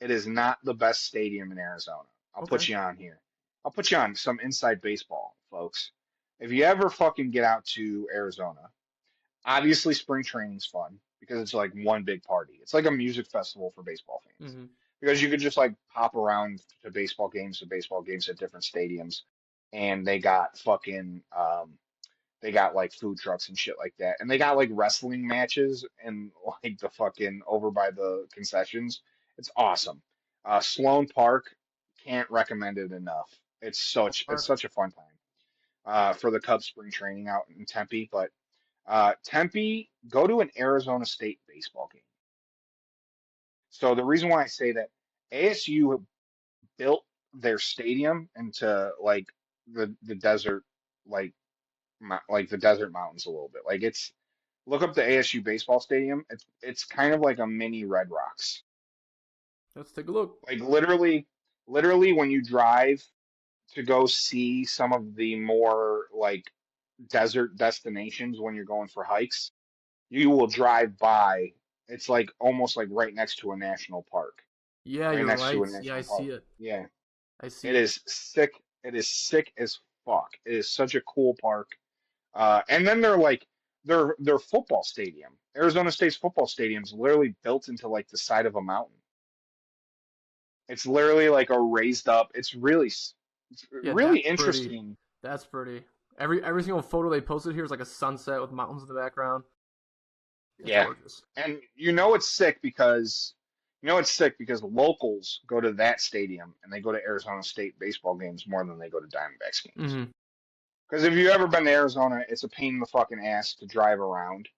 It is not the best stadium in Arizona. I'll Okay. put you on here. I'll put you on some inside baseball, folks. If you ever fucking get out to Arizona, obviously spring training's fun because it's like one big party. It's like a music festival for baseball fans Hmm. because you could just like pop around to baseball games at different stadiums, and they got like food trucks and shit like that. And they got like wrestling matches and like the fucking over by the concessions. It's awesome. Sloan Park, can't recommend it enough. It's Park. such a fun time for the Cubs spring training out in Tempe. But Tempe, go to an Arizona State baseball game. So the reason why I say that ASU built their stadium into like the desert, like like the desert mountains a little bit. Like it's look up the ASU baseball stadium. It's kind of like a mini Red Rocks. Let's take a look. Like literally when you drive to go see some of the more like desert destinations when you're going for hikes, you will drive by. It's like almost like right next to a national park. Yeah, Right you're next to right. a Yeah, I national park. see it. Yeah. I see It it. is sick. It is sick as fuck. It is such a cool park. And then they're like their football stadium. Arizona State's football stadium is literally built into like the side of a mountain. It's literally like a raised up. It's Yeah, really that's pretty. interesting. That's pretty. Every single photo they posted here is like a sunset with mountains in the background. It's Yeah. gorgeous. And you know it's sick because locals go to that stadium and they go to Arizona State baseball games more than they go to Diamondbacks games. Hmm. Because if you've ever been to Arizona, it's a pain in the fucking ass to drive around.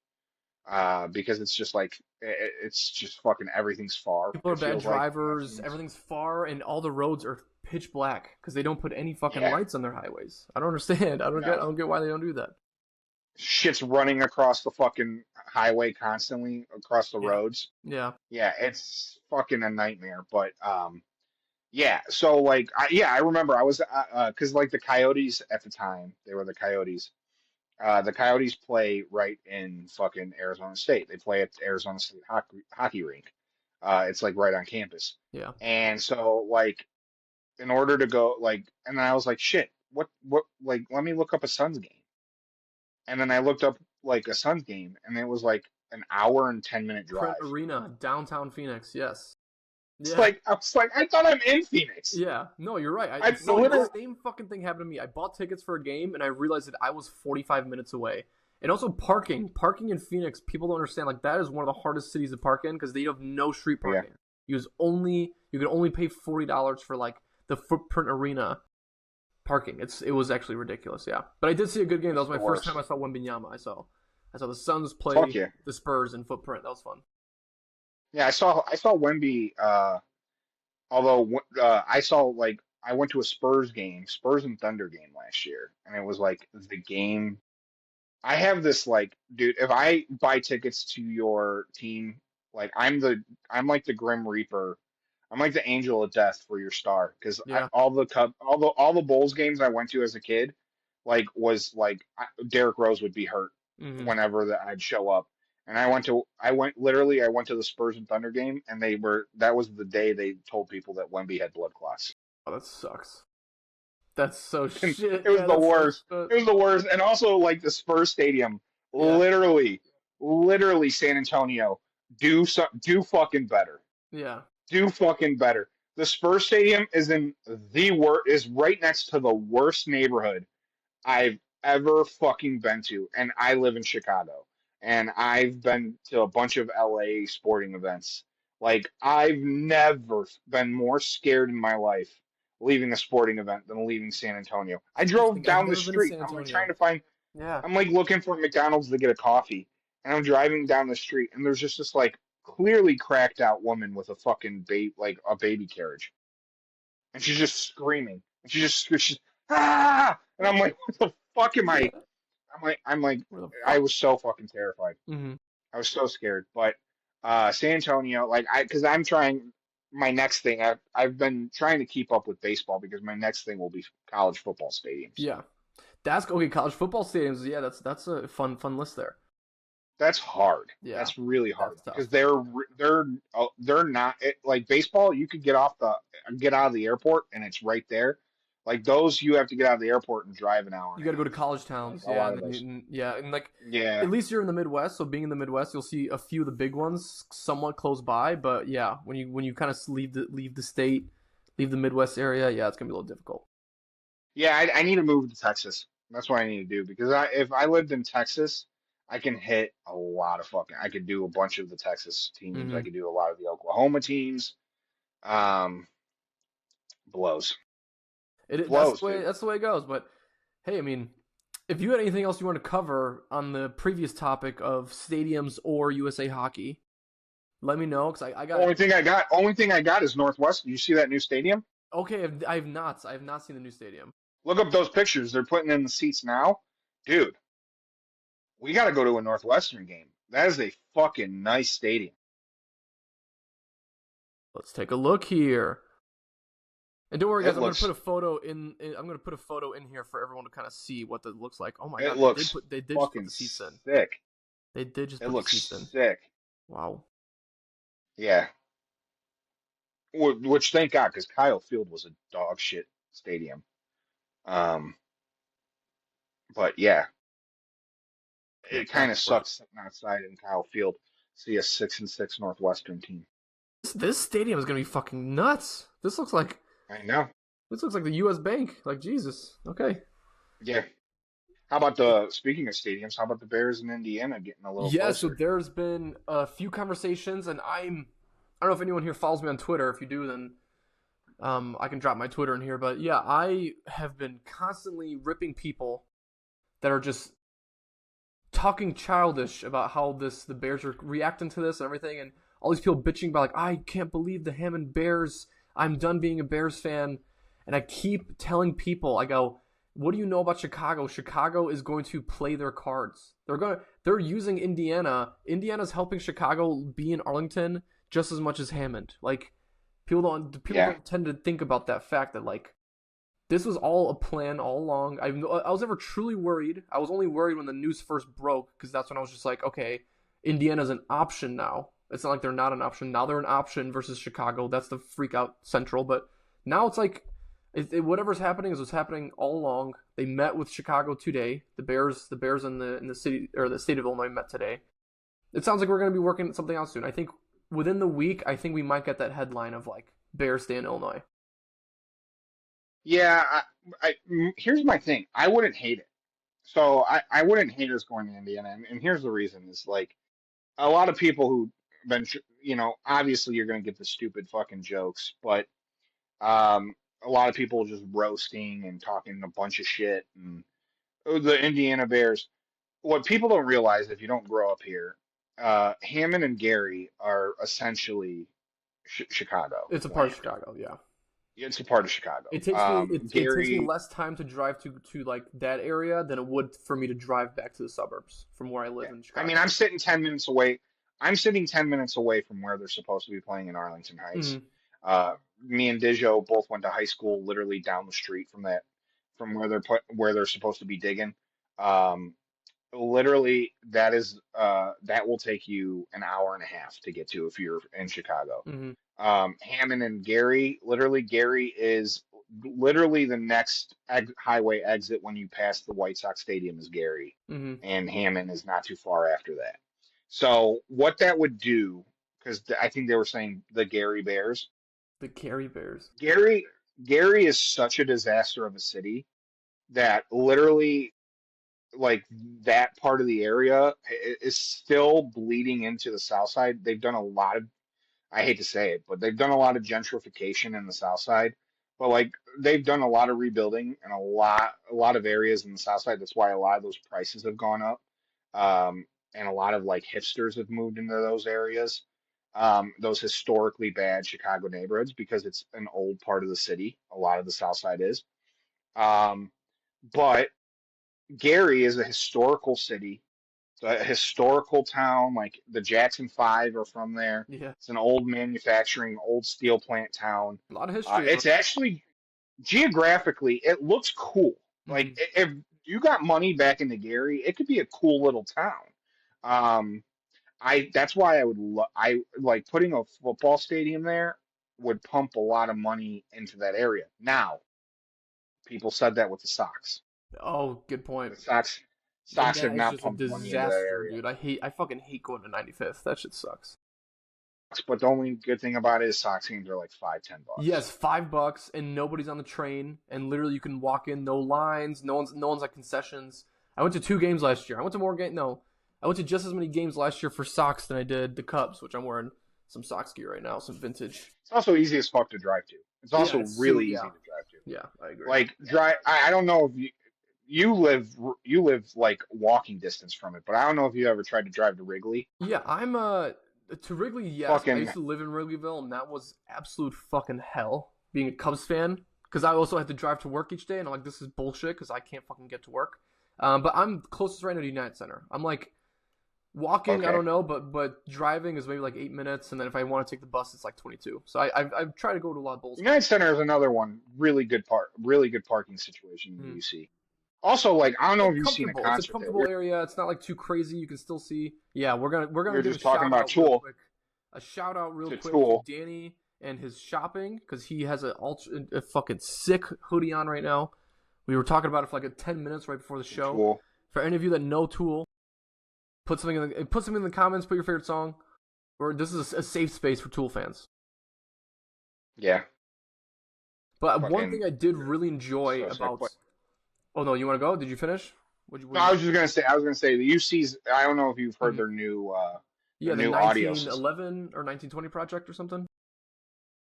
Because it's just like it's just fucking everything's far. People are It bad feels like drivers. Everything's far, and all the roads are pitch black because they don't put any fucking yeah, lights on their highways. I don't understand. I no, don't get why they don't do that. shit's running across the fucking highway constantly across the Yeah. roads. Yeah. Yeah, it's fucking a nightmare. But yeah. So like, I remember I was because like the Coyotes at the time, they were the Coyotes. The Coyotes play right in fucking Arizona State. They play at Arizona State hockey rink. It's like right on campus. Yeah. And so like in order to go like and then I was like, shit, what like let me look up a Suns game. And then I looked up like a Suns game and it was like an hour and 10-minute Print drive. Arena, downtown Phoenix. Yes. It's Yeah. like I was like, I thought I'm in Phoenix. Yeah. No, you're right. I The literally same fucking thing happened to me. I bought tickets for a game and I realized that I was 45 minutes away. And also parking. Parking in Phoenix, people don't understand. Like that is one of the hardest cities to park in because they have no street yeah, parking. You can only pay $40 for like the Footprint Arena parking. It was actually ridiculous. Yeah. But I did see a good game. That it's was the my first time worst. I saw Wembenyama. I saw the Suns Fuck play yeah. the Spurs in Footprint. That was fun. Yeah, I saw Wemby although I saw like I went to a Spurs game, Spurs and Thunder game last year, and it was like the game. I have this like, dude, if I buy tickets to your team, like I'm like the Grim Reaper. I'm like the angel of death for your star because Yeah. all the Bulls games I went to as a kid, like was like Derrick Rose would be hurt Hmm. whenever I'd show up. And I went to the Spurs and Thunder game, and that was the day they told people that Wemby had blood clots. Oh, that sucks. That's so And shit. it was Yeah, the that's so worst. shit. It was the worst. And also like the Spurs stadium, Yeah. literally San Antonio, do fucking better. Yeah. Do fucking better. The Spurs stadium is right next to the worst neighborhood I've ever fucking been to, and I live in Chicago, and I've been to a bunch of LA sporting events. Like I've never been more scared in my life leaving a sporting event than leaving San Antonio. I drove Interesting. I've down the never been to street. San I'm like trying Antonio. to find. Yeah. I'm like looking for McDonald's to get a coffee, and I'm driving down the street, and there's just this like clearly cracked out woman with a fucking like a baby carriage, and she's just screaming, and she's ah, and I'm like, what the fuck am I? I'm like, Where the I fuck? was so fucking terrified. Hmm. I was so scared. But San Antonio, like because I'm trying my next thing. I've been trying to keep up with baseball because my next thing will be college football stadiums. Yeah. That's okay. College football stadiums. Yeah, that's a fun list there. That's hard. Yeah, That's really hard that's tough. because they're not like baseball. You could get out of the airport and it's right there. Like those, you have to get out of the airport and drive an hour You and got a to go to half. college Like towns. a Yeah, lot and of then those. yeah, and like Yeah, at least you're in the Midwest. So being in the Midwest, you'll see a few of the big ones somewhat close by. But yeah, when you kind of leave the state, leave the Midwest area, yeah, it's gonna be a little difficult. yeah. I need to move to Texas. That's what I need to do because if I lived in Texas, I can hit a lot of fucking. I could do a bunch of the Texas teams. I Hmm. could do a lot of the Oklahoma teams. Um, blows, blows, dude. That's the way it goes. But hey, I mean, if you had anything else you want to cover on the previous topic of stadiums or USA Hockey, let me know because I got Only thing I got is Northwest. You see that new stadium? Okay, I have not. I have not seen the new stadium. Look up those pictures. They're putting in the seats now. Dude, we got to go to a Northwestern game. That is a fucking nice stadium. Let's take a look here. And don't worry, guys. It I'm looks gonna put a photo in. I'm gonna put a photo in here for everyone to kind of see what that looks like. Oh my it god, looks they did just put fucking the seats in. sick. They did just It put the looks seats in. sick. Wow. Yeah. Which thank God, because Kyle Field was a dog shit stadium. Um, but yeah, Yeah, it kind back of and forth. sucks sitting outside in Kyle Field. See a 6-6 Northwestern team. This stadium is gonna be fucking nuts. I know. This looks like the U.S. Bank. Like Jesus. Okay. Yeah. How about the speaking of stadiums? How about the Bears in Indiana getting a little Yeah. So closer? there's been a few conversations, and I don't know if anyone here follows me on Twitter. If you do, then I can drop my Twitter in here. But yeah, I have been constantly ripping people that are just talking childish about how the Bears are reacting to this and everything, and all these people bitching about like, I can't believe the Hammond Bears. I'm done being a Bears fan, and I keep telling people, I go, what do you know about Chicago? Chicago is going to play their cards. They're using Indiana. Indiana's helping Chicago be in Arlington just as much as Hammond. Like people Yeah. don't tend to think about that fact that like this was all a plan all along. I was never truly worried. I was only worried when the news first broke because that's when I was just like, okay, Indiana's an option now. It's not like they're not an option. Now they're an option versus Chicago. That's the freak out central. But now it's like whatever's happening is what's happening all along. They met with Chicago today. The Bears in the city or the state of Illinois met today. It sounds like we're going to be working something out soon. I think within the week, I think we might get that headline of like Bears stay in Illinois. Yeah. Here's my thing. I wouldn't hate it. So I wouldn't hate us going to Indiana, and here's the reason: is like a lot of people who been, obviously you're going to get the stupid fucking jokes, but um, a lot of people just roasting and talking a bunch of shit and oh, the Indiana Bears. What people don't realize if you don't grow up here, Hammond and Gary are essentially Chicago. It's a part of Land. Chicago, yeah. It's a part of Chicago. It takes me Gary, less time to drive to like that area than it would for me to drive back to the suburbs from where I yeah. live in I mean, Chicago. I'm sitting 10 minutes away. I'm sitting 10 minutes away from where they're supposed to be playing in Arlington Heights. Hmm. Me and Dijo both went to high school literally down the street from from where they're supposed to be digging. Um, Literally, that will take you an hour and a half to get to if you're in Chicago. Hmm. Hammond and Gary, literally, Gary is literally the next highway exit when you pass the White Sox Stadium is Gary, Hmm. and Hammond is not too far after that. So what that would do, because I think they were saying the Gary Bears, The Cary Bears. Gary, Gary is such a disaster of a city that literally like that part of the area is still bleeding into the south side. They've done a lot of, I hate to say it, but they've done a lot of gentrification in the south side. But like they've done a lot of rebuilding in a lot of areas in the south side. That's why a lot of those prices have gone up. And a lot of like hipsters have moved into those areas. Those historically bad Chicago neighborhoods because it's an old part of the city. A lot of the south side is. Um, but Gary is a historical city. It's a historical town. Like the Jackson Five are from there. Yeah, It's an old manufacturing, old steel plant town. a lot of history. It's actually geographically, it looks cool. Like Hmm. if you got money back into Gary, it could be a cool little town. Um, that's why I like putting a football stadium there would pump a lot of money into that area. Now, people said that with the Sox. Oh, good point. The Sox And Sox have that is not just a pumped money into that disaster, area. dude. I fucking hate going to 95th. That shit sucks. But the only good thing about it is Sox games are like $5-10. Yes, $5 and nobody's on the train, and literally you can walk in, no lines, no one's at concessions. I went to 2 games last year. I went to more game. No, I went to just as many games last year for Sox than I did the Cubs, which I'm wearing some Sox gear right now, some vintage. It's also easy as fuck to drive to. It's Yeah, also really easy yeah, to drive to. yeah. I agree. Like drive. I don't know if you live like walking distance from it, but I don't know if you ever tried to drive to Wrigley. Yeah, I'm to Wrigley. Yes, I Fucking used to live in Wrigleyville, and that was absolute fucking hell being a Cubs fan because I also had to drive to work each day, and I'm like, this is bullshit because I can't fucking get to work. But I'm closest right now to United Center. I'm like walking, I Okay. don't know, but driving is maybe like 8 minutes, and then if I want to take the bus, it's like 22. So I've tried to go to a lot of Bulls. United Center is another one. Really good parking situation in Mhm. UC. Also, like I don't know if It's you've seen a comfortable. It's a concert there. comfortable area. It's not like too crazy. You can still see. Yeah, we're gonna We were give just a talking shout about out real Tool. quick. A shout out real To quick Tool. to Danny and his shopping because he has a fucking sick hoodie on right now. We were talking about it for like 10 minutes right before the show. Tool. For any of you that know Tool, put something in the comments. Put your favorite song. Or this is a safe space for Tool fans. Yeah. But one Fucking- thing I did really enjoy So sick. about. What? Oh no, you want to go? Did you finish? No, I was gonna say the UC's. I don't know if you've heard Mhm. their new Yeah, the new audio system. 1911 or 1920 project or something.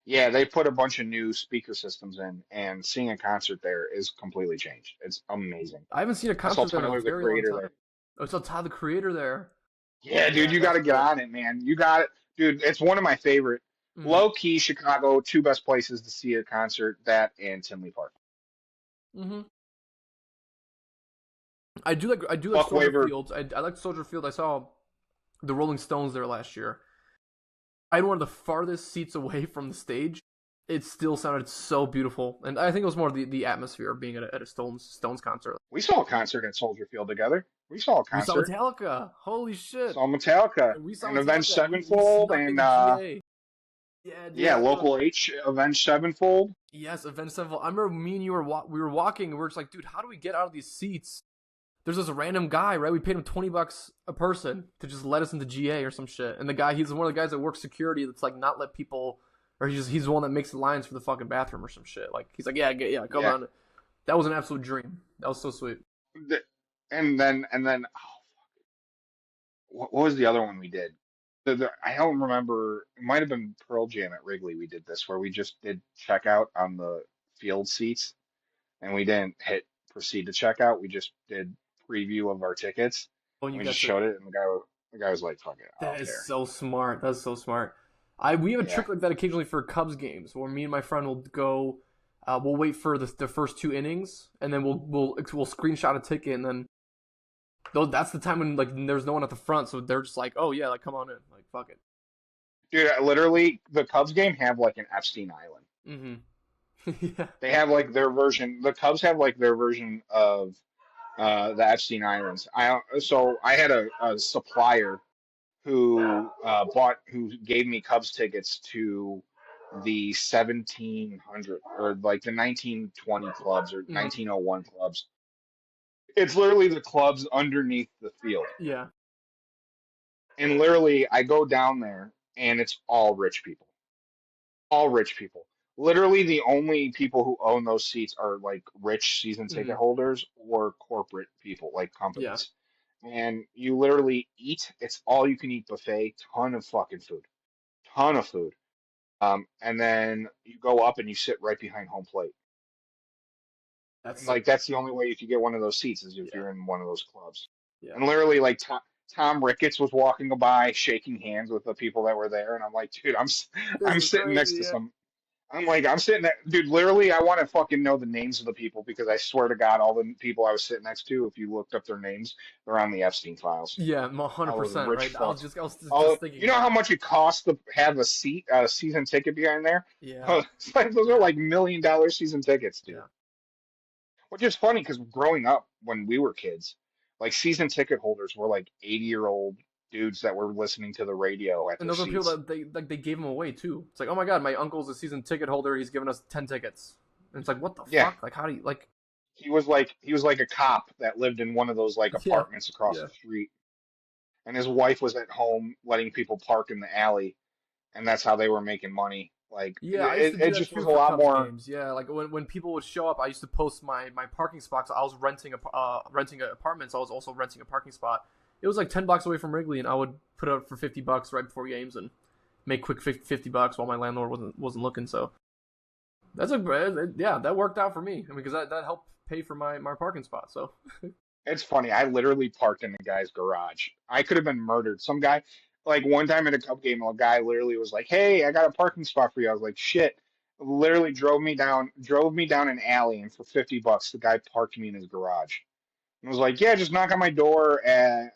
Yeah, they put a bunch of new speaker systems in, and seeing a concert there is completely changed. It's amazing. I haven't seen a I saw concert there in Tyler, a the very long creator, time. there. Oh, I saw Todd the Creator there. Yeah, dude, you got to that's get cool. on it, man. You got it, dude. It's one of my favorite. Mhm. Low key, Chicago, two best places to see a concert. That and Tinley Park. Mm-hmm. I do like Buck Soldier Waver. Field. I like Soldier Field. I saw the Rolling Stones there last year. I had one of the farthest seats away from the stage. It still sounded so beautiful, and I think it was more the atmosphere of being at a Stones concert. We saw a concert at Soldier Field together. We saw a We saw concert. Metallica. Holy shit! Saw Metallica And we saw and Metallica. Avenged We Sevenfold snuck and into GA. Yeah, dude, yeah, Local H, Avenged Sevenfold. Yes, Avenged Sevenfold. I remember me and you we were walking, and we were just like, dude, how do we get out of these seats? There's this random guy, right? We paid him $20 a person to just let us into GA or some shit. And the guy, he's one of the guys that works security that's like not let people, or he's the one that makes the lines for the fucking bathroom or some shit. Like he's like, yeah, come Yeah. on. That was an absolute dream. That was so sweet. And then what was the other one we did? I don't remember. It might have been Pearl Jam at Wrigley. We did this where we just did checkout on the field seats, and we didn't hit proceed to checkout. We just did preview of our tickets. When you We got just to- showed it, and the guy was like, "Fuck it, I That don't is care." so smart. That's so smart. We have a Yeah. trick like that occasionally for Cubs games, where me and my friend will go. We'll wait for the first two innings, and then we'll screenshot a ticket, and then that's the time when like there's no one at the front, so they're just like, oh yeah, like come on in, like fuck it. Dude, literally, the Cubs game have like an Epstein Island. Mm-hmm. Yeah. They have like their version. The Cubs have like their version of the Epstein Islands. So I had a supplier who who gave me Cubs tickets to the 1700 or like the 1920 clubs or 1901 clubs. It's literally the clubs underneath the field. Yeah. And literally, I go down there and it's all rich people. All rich people. Literally, the only people who own those seats are like rich season ticket holders or corporate people, like companies. And you literally eat, it's all you can eat buffet, ton of fucking food. Ton of food. And then you go up and you sit right behind home plate. That's Like, that's the only way you could get one of those seats is if Yeah. you're in one of those clubs. Yeah. And literally, like, Tom Ricketts was walking by, shaking hands with the people that were there, and I'm like, dude, I'm is sitting next crazy, to yeah. some. I'm like, I'm sitting there, dude. Literally, I want to fucking know the names of the people because I swear to God, all the people I was sitting next to, if you looked up their names, they're on the Epstein files. Yeah, All 100%. the rich Right. I was fucks. just Oh, thinking. you know how much it costs to have a season ticket behind there? Yeah. It's like, those are like $1 million season tickets, dude. Yeah. Which is funny because growing up when we were kids, like season ticket holders were like 80-year-old dudes that were listening to the radio at And their those are people seats. that they gave them away too. It's like, oh my god, my uncle's a season ticket holder. He's giving us 10 tickets. And it's like, what the Yeah. fuck? Like, how do you like? He was like a cop that lived in one of those like Yeah. apartments across Yeah. the street, and his wife was at home letting people park in the alley, and that's how they were making money. Like, Yeah, I used to do it that just too was a for lot Cubs more. games. Yeah, like when people would show up, I used to post my parking spots. I was renting apartments. I was also renting a parking spot. It was like 10 blocks away from Wrigley, and I would put it up for $50 right before games and make quick $50 while my landlord wasn't looking. So that worked out for me. I mean, because that helped pay for my parking spot. So It's funny. I literally parked in a guy's garage. I could have been murdered. Some guy, like one time at a Cub game, a guy literally was like, "Hey, I got a parking spot for you." I was like, "Shit." literally drove me down an alley, and for $50, the guy parked me in his garage. And was like, "Yeah, just knock on my door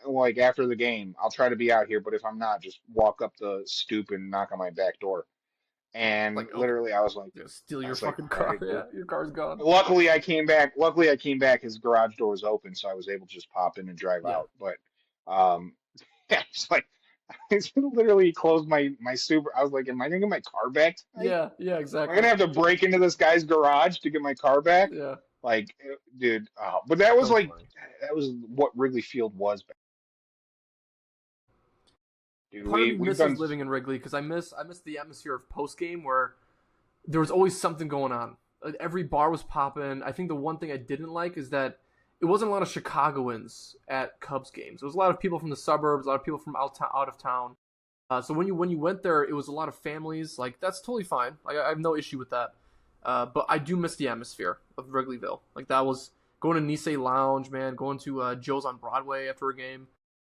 like after the game. I'll try to be out here, but if I'm not, just walk up the stoop and knock on my back door." And Like, okay, literally, yeah, steal I your was like, fucking "All car. right, Yeah, cool." your car's gone. Luckily, I came back. Luckily, I came back. His garage door was open, so I was able to just pop in and drive Yeah, out. But um, yeah, it's like I just literally closed my super. I was like, "Am I gonna get my car back tonight? yeah, Am I gonna exactly. have to break into this guy's garage to get my car back?" Yeah, Like, dude. But that was so like funny. that was what Wrigley Field was back. Dude, Part of me we've done. misses living in Wrigley because I miss the atmosphere of post game where there was always something going on. Every bar was popping. I think the one thing I didn't like is that it wasn't a lot of Chicagoans at Cubs games. There was a lot of people from the suburbs, a lot of people from out of town. So when you went there, it was a lot of families. Like that's totally fine. Like I have no issue with that. But I do miss the atmosphere of Wrigleyville. Like that was going to Nisei Lounge, man. Going to Joe's on Broadway after a game.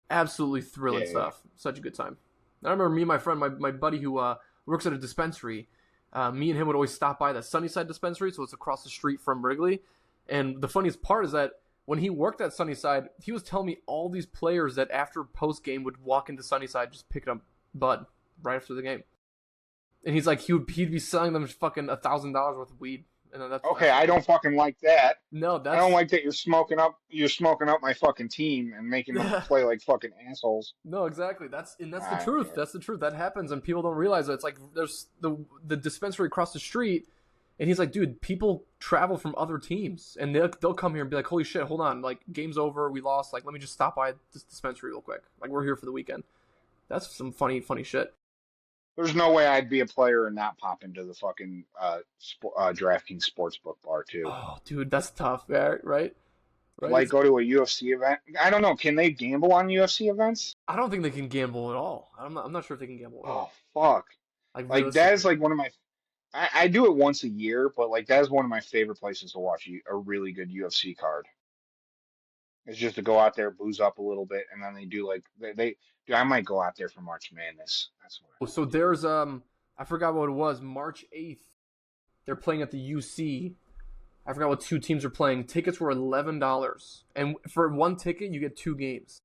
Absolutely thrilling Yeah, stuff. Such a good time. I remember me and my friend, my buddy who works at a dispensary. Me and him would always stop by the Sunnyside dispensary, so it's across the street from Wrigley. And the funniest part is that when he worked at Sunnyside, he was telling me all these players that after post game would walk into Sunnyside just picking up bud right after the game. And he's like he'd be selling them fucking $1,000 worth of weed. And then okay, that's I don't fucking like that. no, I don't that's like that you're smoking up my fucking team and making them play like fucking assholes. no, exactly. That's the I truth. That's the truth. That happens, and people don't realize that. It's like there's the dispensary across the street, and he's like, dude, people travel from other teams, and they'll come here and be like, holy shit, hold on, like game's over, we lost. Like, let me just stop by this dispensary real quick. Like, we're here for the weekend. That's some funny shit. There's no way I'd be a player and not pop into the fucking DraftKings Sportsbook bar too. Oh, dude, that's tough, right? Right? Right? Like It's, go to a UFC event. I don't know. Can they gamble on UFC events? I don't think they can gamble at all. I'm not sure if they can gamble at Oh all. fuck. Like Like that is realistically. like one of my. I do it once a year, but like that is one of my favorite places to watch a really good UFC card. It's just to go out there, booze up a little bit, and then they do like dude, I might go out there for March Madness. That's what I So might do. there's I forgot what it was. March 8th, they're playing at the UC. I forgot what two teams are playing. Tickets were $11, and for one ticket you get two games.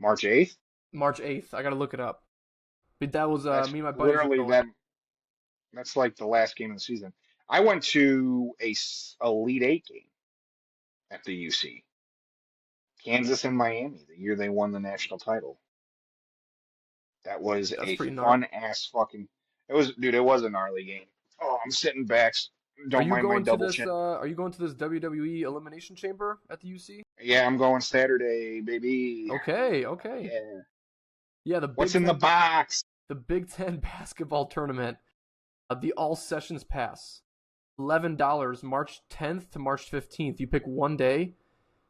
March 8th? March 8th. I gotta look it up. But that was That's me and my buddies were literally going. that's like the last game of the season. I went to Elite Eight game at the UC. Kansas and Miami, the year they won the national title. That was That's a pretty gnarly. fun ass fucking. It was, dude. It was a gnarly game. Oh, I'm sitting back. Are Don't you mind my going to double this? chin. Are you going to this WWE Elimination Chamber at the UC? Yeah, I'm going Saturday, baby. Okay, okay. Yeah. Yeah, What's in the box? The Big Ten basketball tournament, the All Sessions Pass, $11, March 10th to March 15th. You pick one day,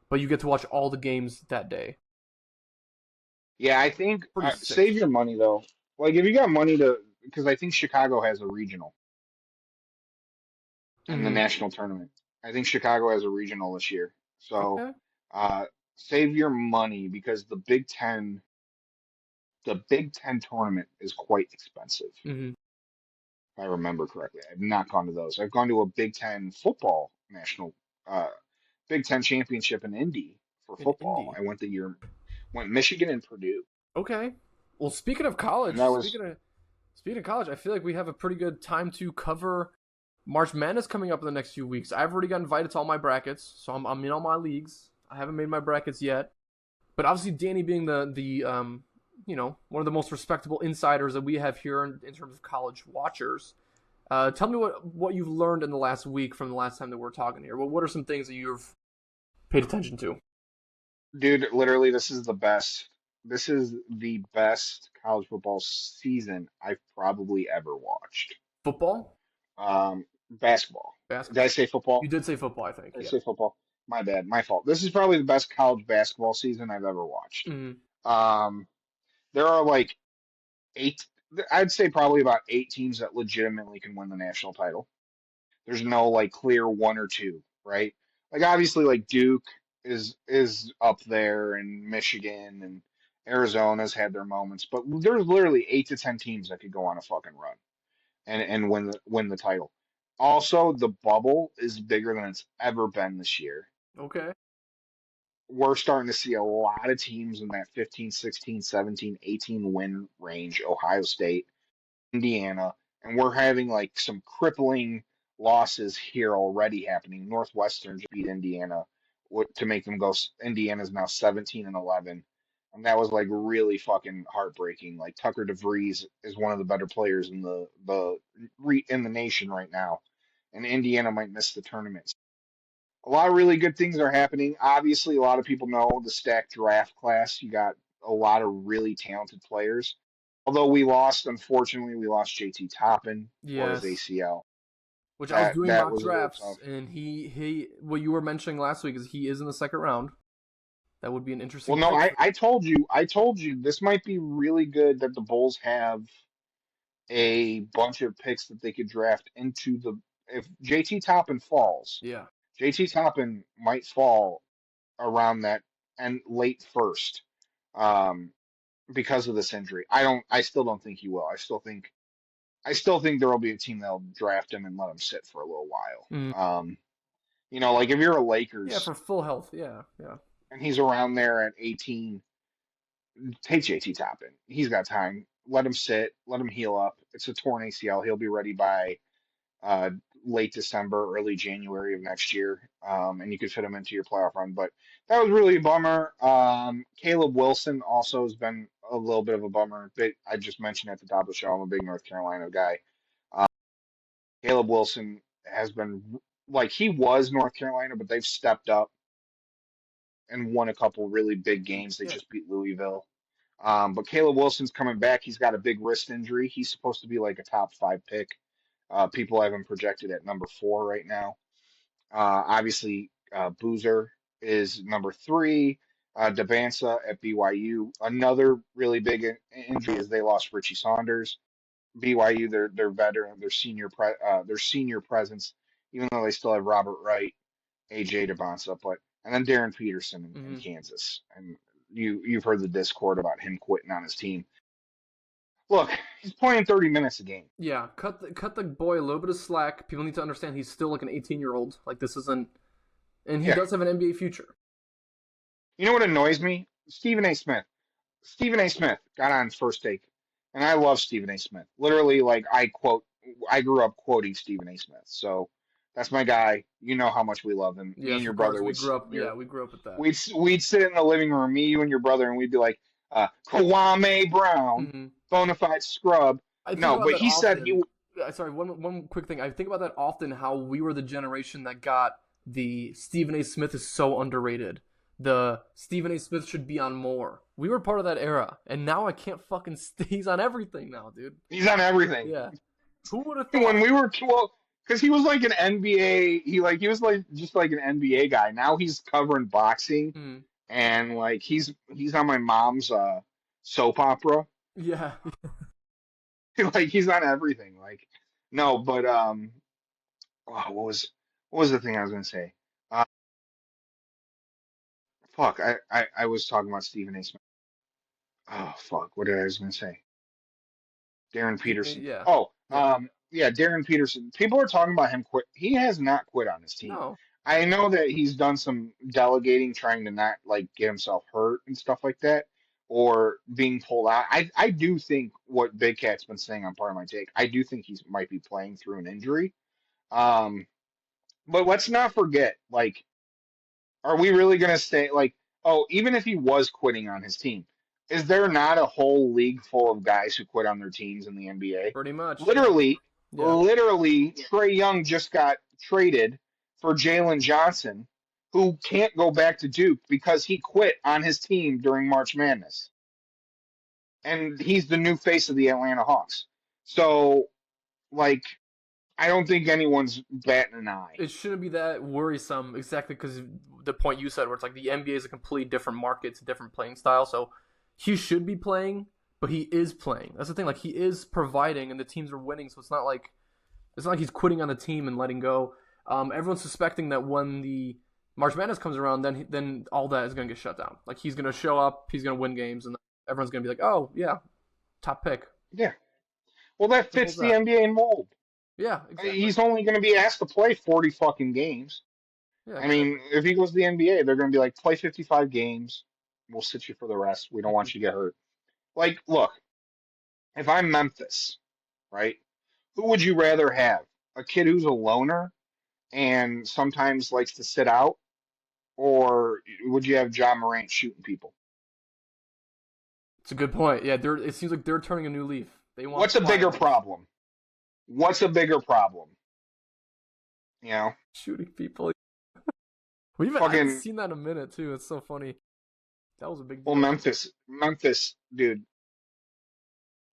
but you get to watch all the games that day. Yeah, I think Pretty sick. save your money though. Like if you got money to, because I think Chicago has a regional in the Mm-hmm. national tournament. I think Chicago has a regional this year. So Okay. uh, save your money because the Big Ten tournament is quite expensive. Mm-hmm. If I remember correctly. I've not gone to those. I've gone to a Big Ten football uh, Big Ten championship in Indy for In football. Indy. I went Michigan and Purdue, Okay. Well, speaking of and college, that was speaking of college, I feel like we have a pretty good time to cover March Madness coming up in the next few weeks. I've already got invited to all my brackets, so I'm in all my leagues. I haven't made my brackets yet, but obviously Danny being the one of the most respectable insiders that we have here in terms of college watchers. Tell me what you've learned in the last week from the last time that we're talking here. What are some things that you've paid attention to? dude. Literally, this is the best. This is the best college football season I've probably ever watched. Football, Basketball. Did I basketball. say football? You did say football, I think. Did I Yeah. say football? My bad. My fault. This is probably the best college basketball season I've ever watched. Mm-hmm. Um, there are like eight, I'd say probably about eight teams that legitimately can win the national title. There's no like clear one or two, right? Like obviously like Duke is up there and Michigan and Arizona's had their moments, but there's literally 8 to 10 teams that could go on a fucking run. and win the title. Also, the bubble is bigger than it's ever been this year. Okay. We're starting to see a lot of teams in that 15, 16, 17, 18 win range. Ohio State, Indiana, and we're having like some crippling losses here already happening. Northwestern just beat Indiana to make them go. Indiana's now 17-11, and that was like really fucking heartbreaking. Like Tucker DeVries is one of the better players in in the nation right now, and Indiana might miss the tournament. A lot of really good things are happening. Obviously, a lot of people know the stacked draft class. You got a lot of really talented players. Although unfortunately, we lost JT Toppin for his Yes. ACL. Which I was That doing that mock was a little drafts, tough. and he what you were mentioning last week is he is in the second round. That would be an Well, interesting no, pick. I told you this might be really good that the Bulls have a bunch of picks that they could draft into the. If JT Toppin falls, Yeah. JT Toppin might fall around that and late first, um, because of this injury. I still don't think he will. I still think there will be a team that'll draft him and let him sit for a little while. Mm. Like if you're a Yeah, Lakers for full health. Yeah. Yeah. and he's around there at 18, take JT Toppin. He's got time. Let him sit. Let him heal up. It's a torn ACL. He'll be ready by uh, late December, early January of next year, and you could fit him into your playoff run. But that was really a bummer. Caleb Wilson also has been a little bit of a bummer. I just mentioned at the top of the show, I'm a big North Carolina guy. Uh, Caleb Wilson has been like he was North Carolina, but they've stepped up and won a couple really big games. They Yeah. just beat Louisville. But Caleb Wilson's coming back. He's got a big wrist injury. He's supposed to be like a top 5 pick. People have him projected at number 4 right now. Obviously, Boozer is number 3. Devansa at BYU. Another really big injury is they lost Richie Saunders. BYU, their veteran, their senior presence, even though they still have Robert Wright, AJ Devansa, and then Darren Peterson in Mm-hmm. Kansas. And you've heard the discord about him quitting on his team. Look, he's playing 30 minutes a game. Yeah. Cut the boy a little bit of slack. People need to understand he's still like an 18-year-old. Like this isn't, and he Yeah. does have an NBA future. You know what annoys me? Stephen A. Smith. Stephen A. Smith got on First Take, and I love Stephen A. Smith. Literally, like I grew up quoting Stephen A. Smith, so that's my guy. You know how much we love him. Me Yes, and your of course. brother We would grew sit up. here. Yeah, we grew up with that. We'd sit in the living room, me, you, and your brother, and we'd be like, Kwame Brown, Mm-hmm. bona fide scrub. I think No, about but that he said often. Sorry, one quick thing. I think about that often. How we were the generation that got the Stephen A. Smith is so underrated. The Stephen A. Smith should be on more. We were part of that era, and now I can't fucking. He's on everything now, dude. he's on everything. Yeah. Who would have thought? When we were well, because he was like an NBA, he was like just like an NBA guy. Now he's covering boxing, Mm, and like he's on my mom's soap opera. yeah. Like he's on everything. Like no, but what was the thing I was gonna say? Uh, fuck, I was talking about Stephen A. Smith. Oh fuck, what did I was gonna say? Darren Peterson. Yeah. Oh, Yeah. yeah, Darren Peterson. People are talking about him quit. He has not quit on his team. No. I know that he's done some delegating, trying to not like get himself hurt and stuff like that, or being pulled out. I do think what Big Cat's been saying on Part of My Take. I do think he might be playing through an injury. Um, but let's not forget, like, are we really gonna stay like, oh, even if he was quitting on his team, is there not a whole league full of guys who quit on their teams in the NBA? Pretty much. Literally, Yeah. literally, Trey Young just got traded for Jalen Johnson, who can't go back to Duke because he quit on his team during March Madness. And he's the new face of the Atlanta Hawks. So, like, I don't think anyone's batting an eye. It shouldn't be that worrisome, exactly because the point you said, where it's like the NBA is a completely different market, it's a different playing style. So he should be playing, but he is playing. That's the thing. Like he is providing, and the teams are winning. So it's not like he's quitting on the team and letting go. Everyone's suspecting that when the March Madness comes around, then all that is going to get shut down. Like he's going to show up, he's going to win games, and everyone's going to be like, oh yeah, top pick. Yeah. Well, that Simple fits as the that. NBA mold. Yeah, exactly. He's only going to be asked to play 40 fucking games. Yeah, I mean, exactly. if he goes to the NBA, they're going to be like, play 55 games. We'll sit you for the rest. We don't Mhm. want you to get hurt. Like, look, if I'm Memphis, right? Who would you rather have? A kid who's a loner and sometimes likes to sit out, or would you have John Morant shooting people? It's a good point. Yeah, it seems like they're turning a new leaf. They want What's the a bigger fireworks. problem? What's a bigger problem? You know, Shooting people. I haven't fucking seen that in a minute too. It's so funny. That was a big well, deal. Memphis, dude,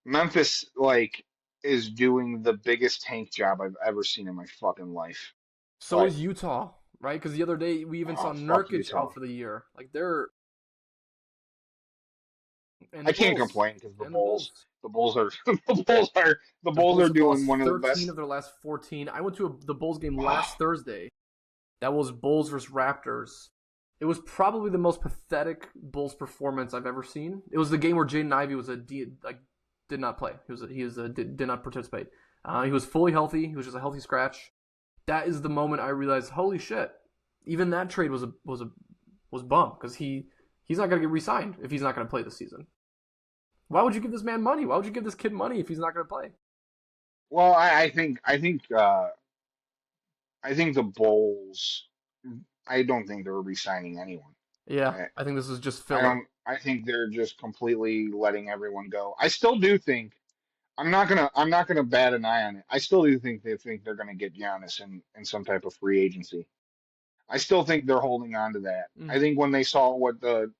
Memphis like is doing the biggest tank job I've ever seen in my fucking life. So But is Utah, right? Because the other day we even saw oh, fuck Nurkic Utah. out for the year. Like they're and I can't complain because the Bulls, The Bulls are, the the Bulls are Bulls have doing lost one of the 13 best. of their last 14. I went to the Bulls game last Thursday. That was Bulls versus Raptors. It was probably the most pathetic Bulls performance I've ever seen. It was the game where Jaden Ivey was did not play. Did not participate. He was fully healthy. He was just a healthy scratch. That is the moment I realized, holy shit! Even that trade was bum because he's not gonna get re-signed if he's not gonna play this season. Why would you give this man money? Why would you give this kid money if he's not gonna play? Well, I think the Bulls. I don't think they're re-signing anyone. Yeah, I, I think this is just I filler. don't. I think they're just completely letting everyone go. I still do think I'm not gonna bat an eye on it. I still do think they're gonna get Giannis in some type of free agency. I still think they're holding on to that. Mm-hmm. I think when they saw what the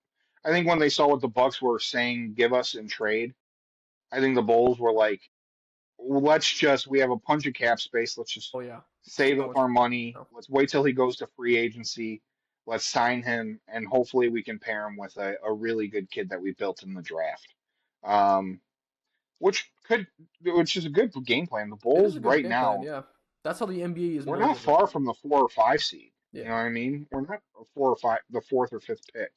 Bucks were saying, give us in trade. I think the Bulls were like, we have a bunch of cap space. Let's just Oh yeah, save so up much. our money. No. Let's wait till he goes to free agency. Let's sign him, and hopefully we can pair him with a really good kid that we built in the draft. Um, which could, which is a good game plan. The It is Bulls a good right game plan. now, Yeah, that's how the NBA is we're not molded right far now. from the 4 or 5 seed. You Yeah. know what I mean? We're not a 4 or 5, the fourth or fifth pick,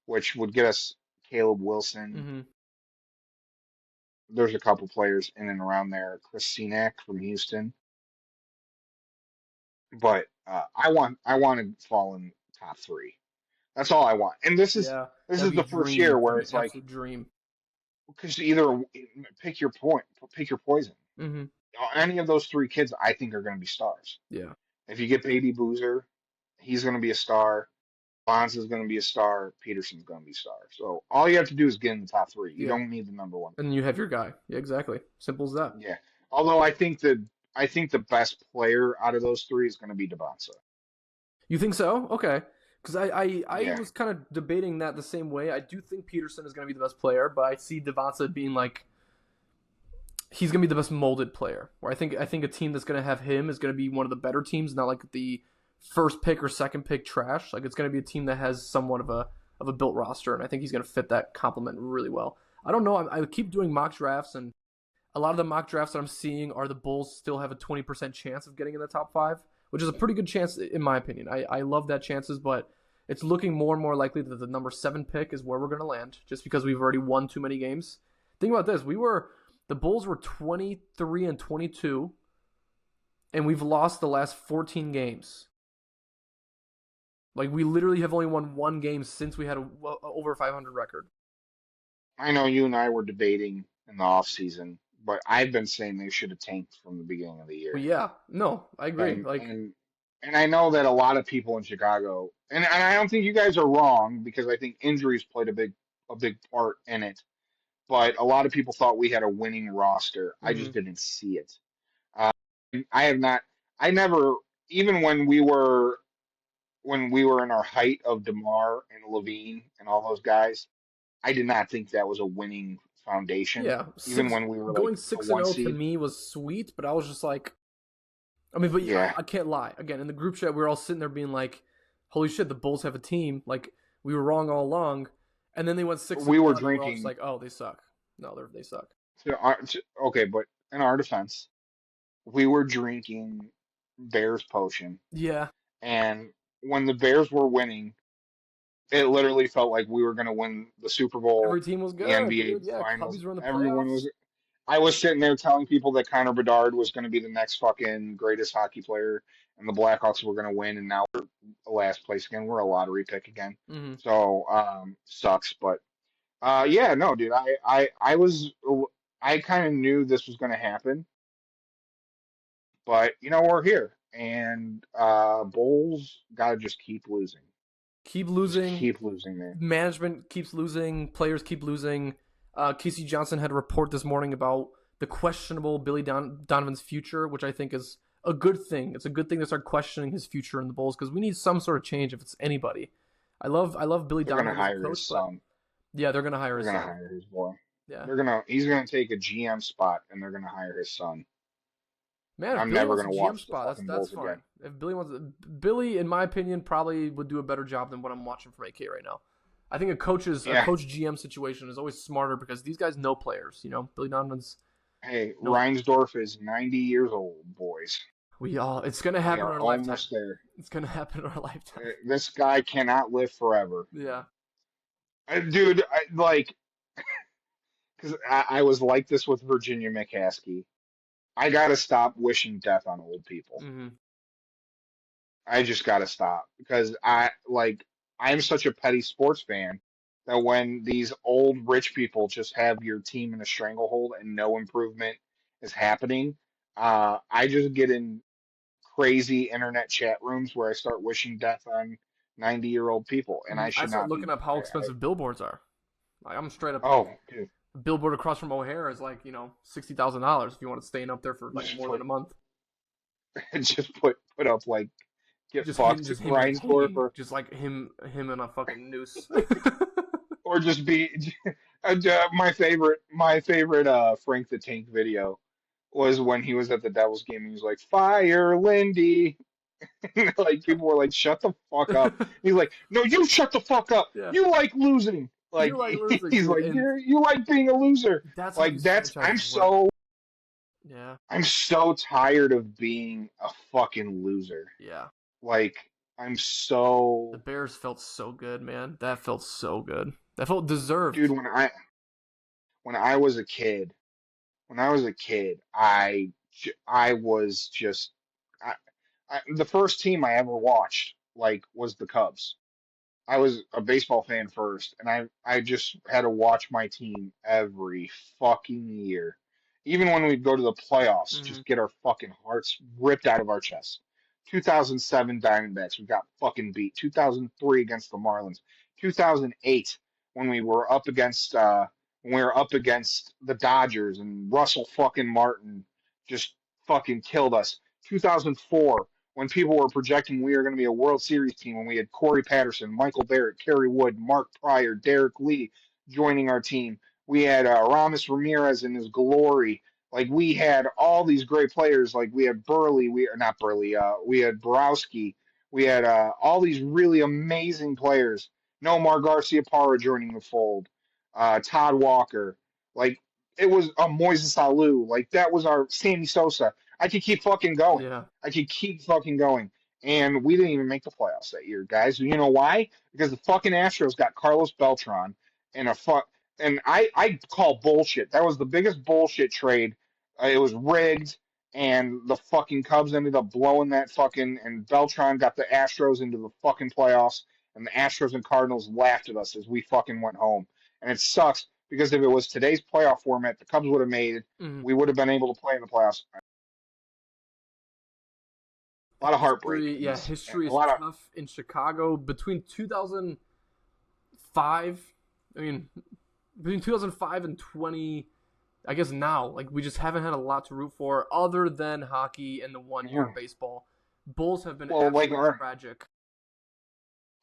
which would get us Caleb Wilson. Mm-hmm. There's a couple players in and around there. Chris Senack from Houston, but I want to fall in top three. That's all I want. And Yeah, this that'd is be the first year dream. where That'd be it's like absolute dream. because either pick your point, pick your poison. Mm-hmm. Any of those three kids, I think, are going to be stars. Yeah. If you get Baby Boozer, he's going to be a star. Bonds is going to be a star. Peterson's going to be a star. So all you have to do is get in the top three. You Yeah. don't need the number one. And you have your guy. Yeah, exactly. Simple as that. Yeah. Although I think the best player out of those three is going to be Devonsa. You think so? Okay. Because I Yeah. was kind of debating that the same way. I do think Peterson is going to be the best player, but I see Devonta being like he's going to be the best molded player. Where I think a team that's going to have him is going to be one of the better teams, not like the first pick or second pick trash. Like it's going to be a team that has somewhat of a built roster, and I think he's going to fit that complement really well. I don't know. I keep doing mock drafts, and a lot of the mock drafts that I'm seeing are the Bulls still have a 20% chance of getting in the top five, which is a pretty good chance in my opinion. I love that chances, but it's looking more and more likely that the number 7 pick is where we're going to land, just because we've already won too many games. Think about this: the Bulls were 23-22, and we've lost the last 14 games. Like we literally have only won one game since we had a over 500 record. I know you and I were debating in the off season, but I've been saying they should have tanked from the beginning of the But year. yeah, no, I agree. And Like and and I know that a lot of people in Chicago, and I don't think you guys are wrong because I think injuries played a big part in it. But a lot of people thought we had a winning roster. I just mhm. didn't see it. Uh, I have not. I never, even when we were in our height of DeMar and Levine and all those guys, I did not think that was a winning foundation. Yeah, Even six when we were like going the 6 and one 0 to seed. me was sweet, but I was just like, I mean, but Yeah, I can't lie. Again, in the group chat, we were all sitting there being like, "Holy shit, the Bulls have a team!" Like we were wrong all along, and then they went 6 we and were 1, and we're all just drinking. like, "Oh, they suck." No, they suck. Okay, but in our defense, we were drinking Bears potion, Yeah, and when the Bears were winning, it literally felt like we were going to win the Super every Bowl, team was the good, NBA dude. Yeah, Finals. Cubbies were in the Everyone was playoffs. I was sitting there telling people that Connor Bedard was going to be the next fucking greatest hockey player, and the Blackhawks were going to win, and now we're last place again. We're a lottery pick again, Mm-hmm. so sucks. But yeah, no, dude, I kind of knew this was going to happen, but we're here, and Bulls got to just keep losing, Keep just losing. keep losing, man. Management keeps losing. Players keep losing. Casey Johnson had a report this morning about the questionable Billy Donovan's future, which I think is a good thing. It's a good thing to start questioning his future in the Bulls because we need some sort of change if it's anybody. I love Billy They're going to Donovan as a hire coach, his but son. yeah, they're gonna hire They're his going to son. hire his boy. Yeah, He's gonna take a GM spot, and they're gonna hire his son. man, And if I'm Billy never wants a gonna GM watch the spot, fucking that's Bulls fine. again. If Billy, in my opinion, probably would do a better job than what I'm watching from AK right now. I think a coach Yeah. GM situation is always smarter because these guys know players. Billy Donovan's Hey, no. Reinsdorf is 90 years old, boys. It's gonna We happen in are our lifetime. almost there. It's gonna happen in our lifetime. This guy cannot live forever. Yeah. Dude, because I was like this with Virginia McCaskey. I gotta stop wishing death on old people. Mm-hmm. I just gotta stop because I'm such a petty sports fan that when these old rich people just have your team in a stranglehold and no improvement is happening, I just get in crazy internet chat rooms where I start wishing death on 90-year-old people, and I I should started not looking be. up how expensive billboards are. Like I'm straight up like Oh, dude, a billboard across from O'Hare is like $60,000 if you want to stay up there for like just more than a month. just put up like get fucked Just him Reinsdorf hanging, just like him in a fucking noose. or just be my favorite Frank the Tank video was when he was at the Devils game and he was like, "Fire Lindy." Like people were like, "Shut the fuck up." He's like, "No, you shut the fuck up. Yeah. You like losing." Like You like losing, he's dude, like, and you like being a loser." that's how Like these that's franchises work. Yeah, I'm so tired of being a fucking loser. yeah. Like I'm The so Bears felt so good, man. That felt so good. That felt deserved. dude when I was a kid, I was just I, the first team I ever watched like was the Cubs. I was a baseball fan first, and I just had to watch my team every fucking year. Even when we'd go to the playoffs, Hmm. just get our fucking hearts ripped out of our chests. 2007 Diamondbacks, we got fucking beat. 2003 against the Marlins. 2008 when we were up against the Dodgers and Russell fucking Martin just fucking killed us. 2004 when people were projecting we were going to be a World Series team, when we had Corey Patterson, Michael Barrett, Kerry Wood, Mark Pryor, Derek Lee joining our team. We had Ramos Ramirez in his glory. Like we had all these great players. Like we had Burley, we are not Burley. We had Borowski. We had all these really amazing players. Nomar Garcia Parra joining the fold. Todd Walker. Like it was Moises Alou. Like that was our Sammy Sosa. I could keep fucking going. Yeah. I could keep fucking going. And we didn't even make the playoffs that year, guys. You know why? Because the fucking Astros got Carlos Beltran and I call bullshit. That was the biggest bullshit trade. It was rigged, and the fucking Cubs ended up blowing that fucking, and Beltran got the Astros into the fucking playoffs, and the Astros and Cardinals laughed at us as we fucking went home. And it sucks because if it was today's playoff format, the Cubs would have made it. Mhm. We would have been able to play in the playoffs. A lot of heartbreak. History is A lot of tough in Chicago between 2005. I mean, between 2005 and 20, I guess now, like we just haven't had a lot to root for other than hockey and the 1 year Yeah. of baseball. Bulls have been Well, like absolutely our tragic.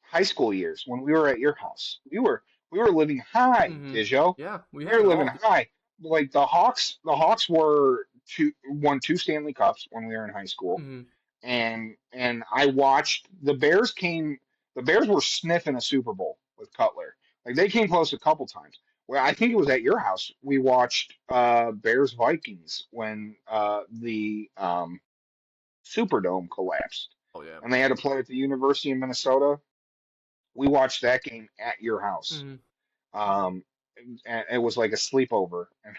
high school years when we were at your house. We were living high, Mhm. Dijo. Yeah, we We have were it living all. high. Like the Hawks won two Stanley Cups when we were in high school. Mhm. And I watched the Bears were sniffing a Super Bowl with Cutler. Like they came close a couple times. Well, I think it was at your house. We watched Bears Vikings when the Superdome collapsed Oh yeah. and they had to play at the University of Minnesota. We watched that game at your house. Mhm. Um, and it was like a sleepover, and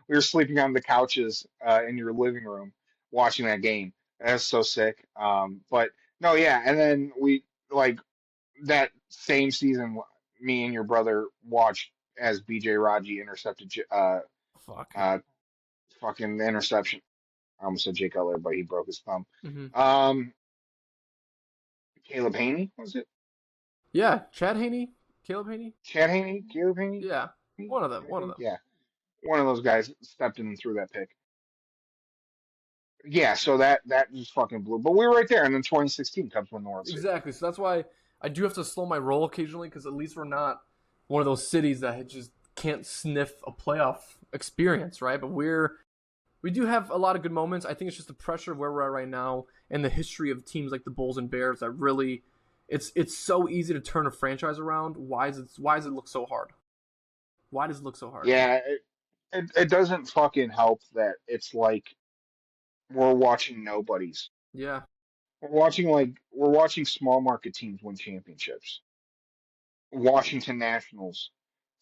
we were sleeping on the couches in your living room watching that game. That's so sick. But no, yeah, and then we like that same season, me and your brother watched as BJ Raji intercepted Fuck. uh fucking interception. I almost said Jay Cutler, but he broke his thumb. Hmm. Um, Caleb Haney was it? Yeah, Chad Haney, Caleb Haney. Chad Haney, Caleb Haney, Yeah, one of them. I One of think. them. Yeah, one of those guys stepped in and threw that pick. Yeah, so that just fucking blew. But we were right there, and then 2016 Cubs won the World Series. Exactly. So that's why I do have to slow my roll occasionally because at least we're not one of those cities that just can't sniff a playoff experience, right? But we do have a lot of good moments. I think it's just the pressure of where we're at right now and the history of teams like the Bulls and Bears that really it's so easy to turn a franchise around. Why does it look so hard? Why does it look so hard? Yeah, it doesn't fucking help that it's like we're watching nobodies. Yeah. We're watching small market teams win championships. Washington Nationals,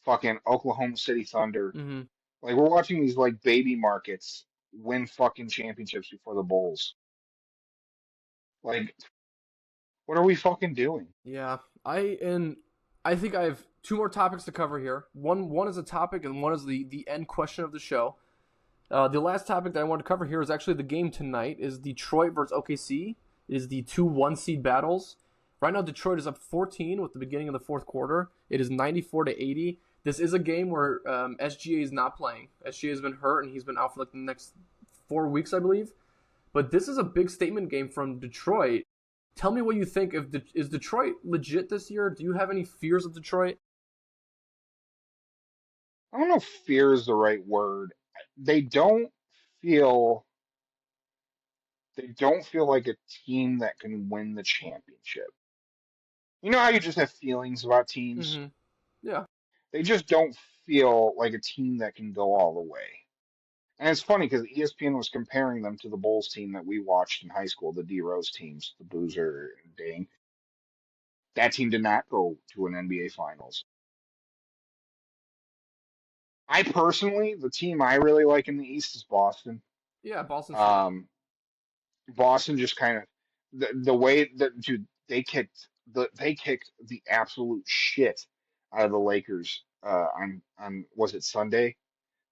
fucking Oklahoma City Thunder. Mm-hmm. Like we're watching these like baby markets win fucking championships before the Bulls. Like, what are we fucking doing? Yeah. I think I have two more topics to cover here. One is a topic and one is the end question of the show. The last topic that I want to cover here is actually the game tonight is Detroit versus OKC. It is the 2-1 seed battles. Right now, Detroit is up 14 with the beginning of the fourth quarter. It is 94-80. This is a game where SGA is not playing. SGA has been hurt and he's been out for like the next 4 weeks, I believe. But this is a big statement game from Detroit. Tell me what you think. Is Detroit legit this year? Do you have any fears of Detroit? I don't know if fear is the right word. They don't feel they don't feel like a team that can win the championship. You know how you just have feelings about teams? Mm-hmm. Yeah. They just don't feel like a team that can go all the way. And it's funny because ESPN was comparing them to the Bulls team that we watched in high school, the D Rose teams, the Boozer and Ding. That team did not go to an NBA Finals. I personally, the team I really like in the East is Boston. Yeah, Boston. Um, Boston just kind of the way that dude they kicked the absolute shit out of the Lakers on was it Sunday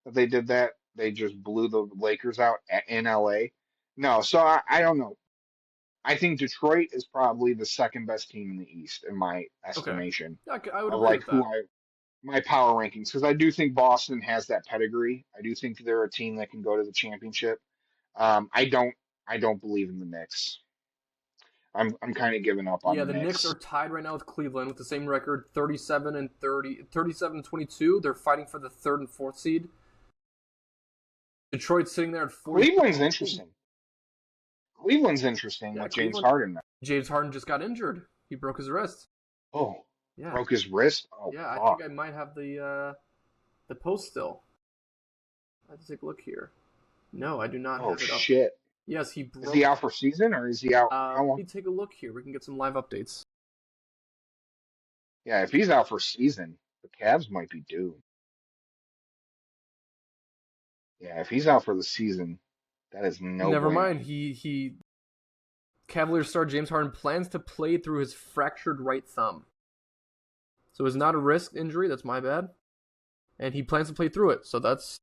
that they did that? They just blew the Lakers out in LA. No, so I don't know. I think Detroit is probably the second best team in the East in my Okay. estimation Yeah, I would of agree like with who that. I my power rankings because I do think Boston has that pedigree. I do think they're a team that can go to the championship. I don't believe in the Knicks. I'm kind of giving up on Yeah, the the Knicks are Knicks. tied right now with Cleveland with the same record, 37 and 30, 37 and 22. They're fighting for the third and fourth seed. Detroit's sitting there at 40. Cleveland's interesting. Cleveland's interesting Yeah, with James Cleveland. Harden now. James Harden just got injured. He broke his wrist. Oh, Yeah. broke his wrist. Oh, Yeah, I fuck. think I might have the post still. I have to take a look here. No, I do not Oh have it up. shit. Yes, he Is broke. he out for season or is he out? How Let long? me take a look here. We can get some live updates. Yeah, if he's out for season, the Cavs might be due. Yeah, if he's out for the season, that is no Never bueno. mind. He Cavaliers star James Harden plans to play through his fractured right thumb. So it's not a wrist injury. That's my bad. And he plans to play through it. So that's.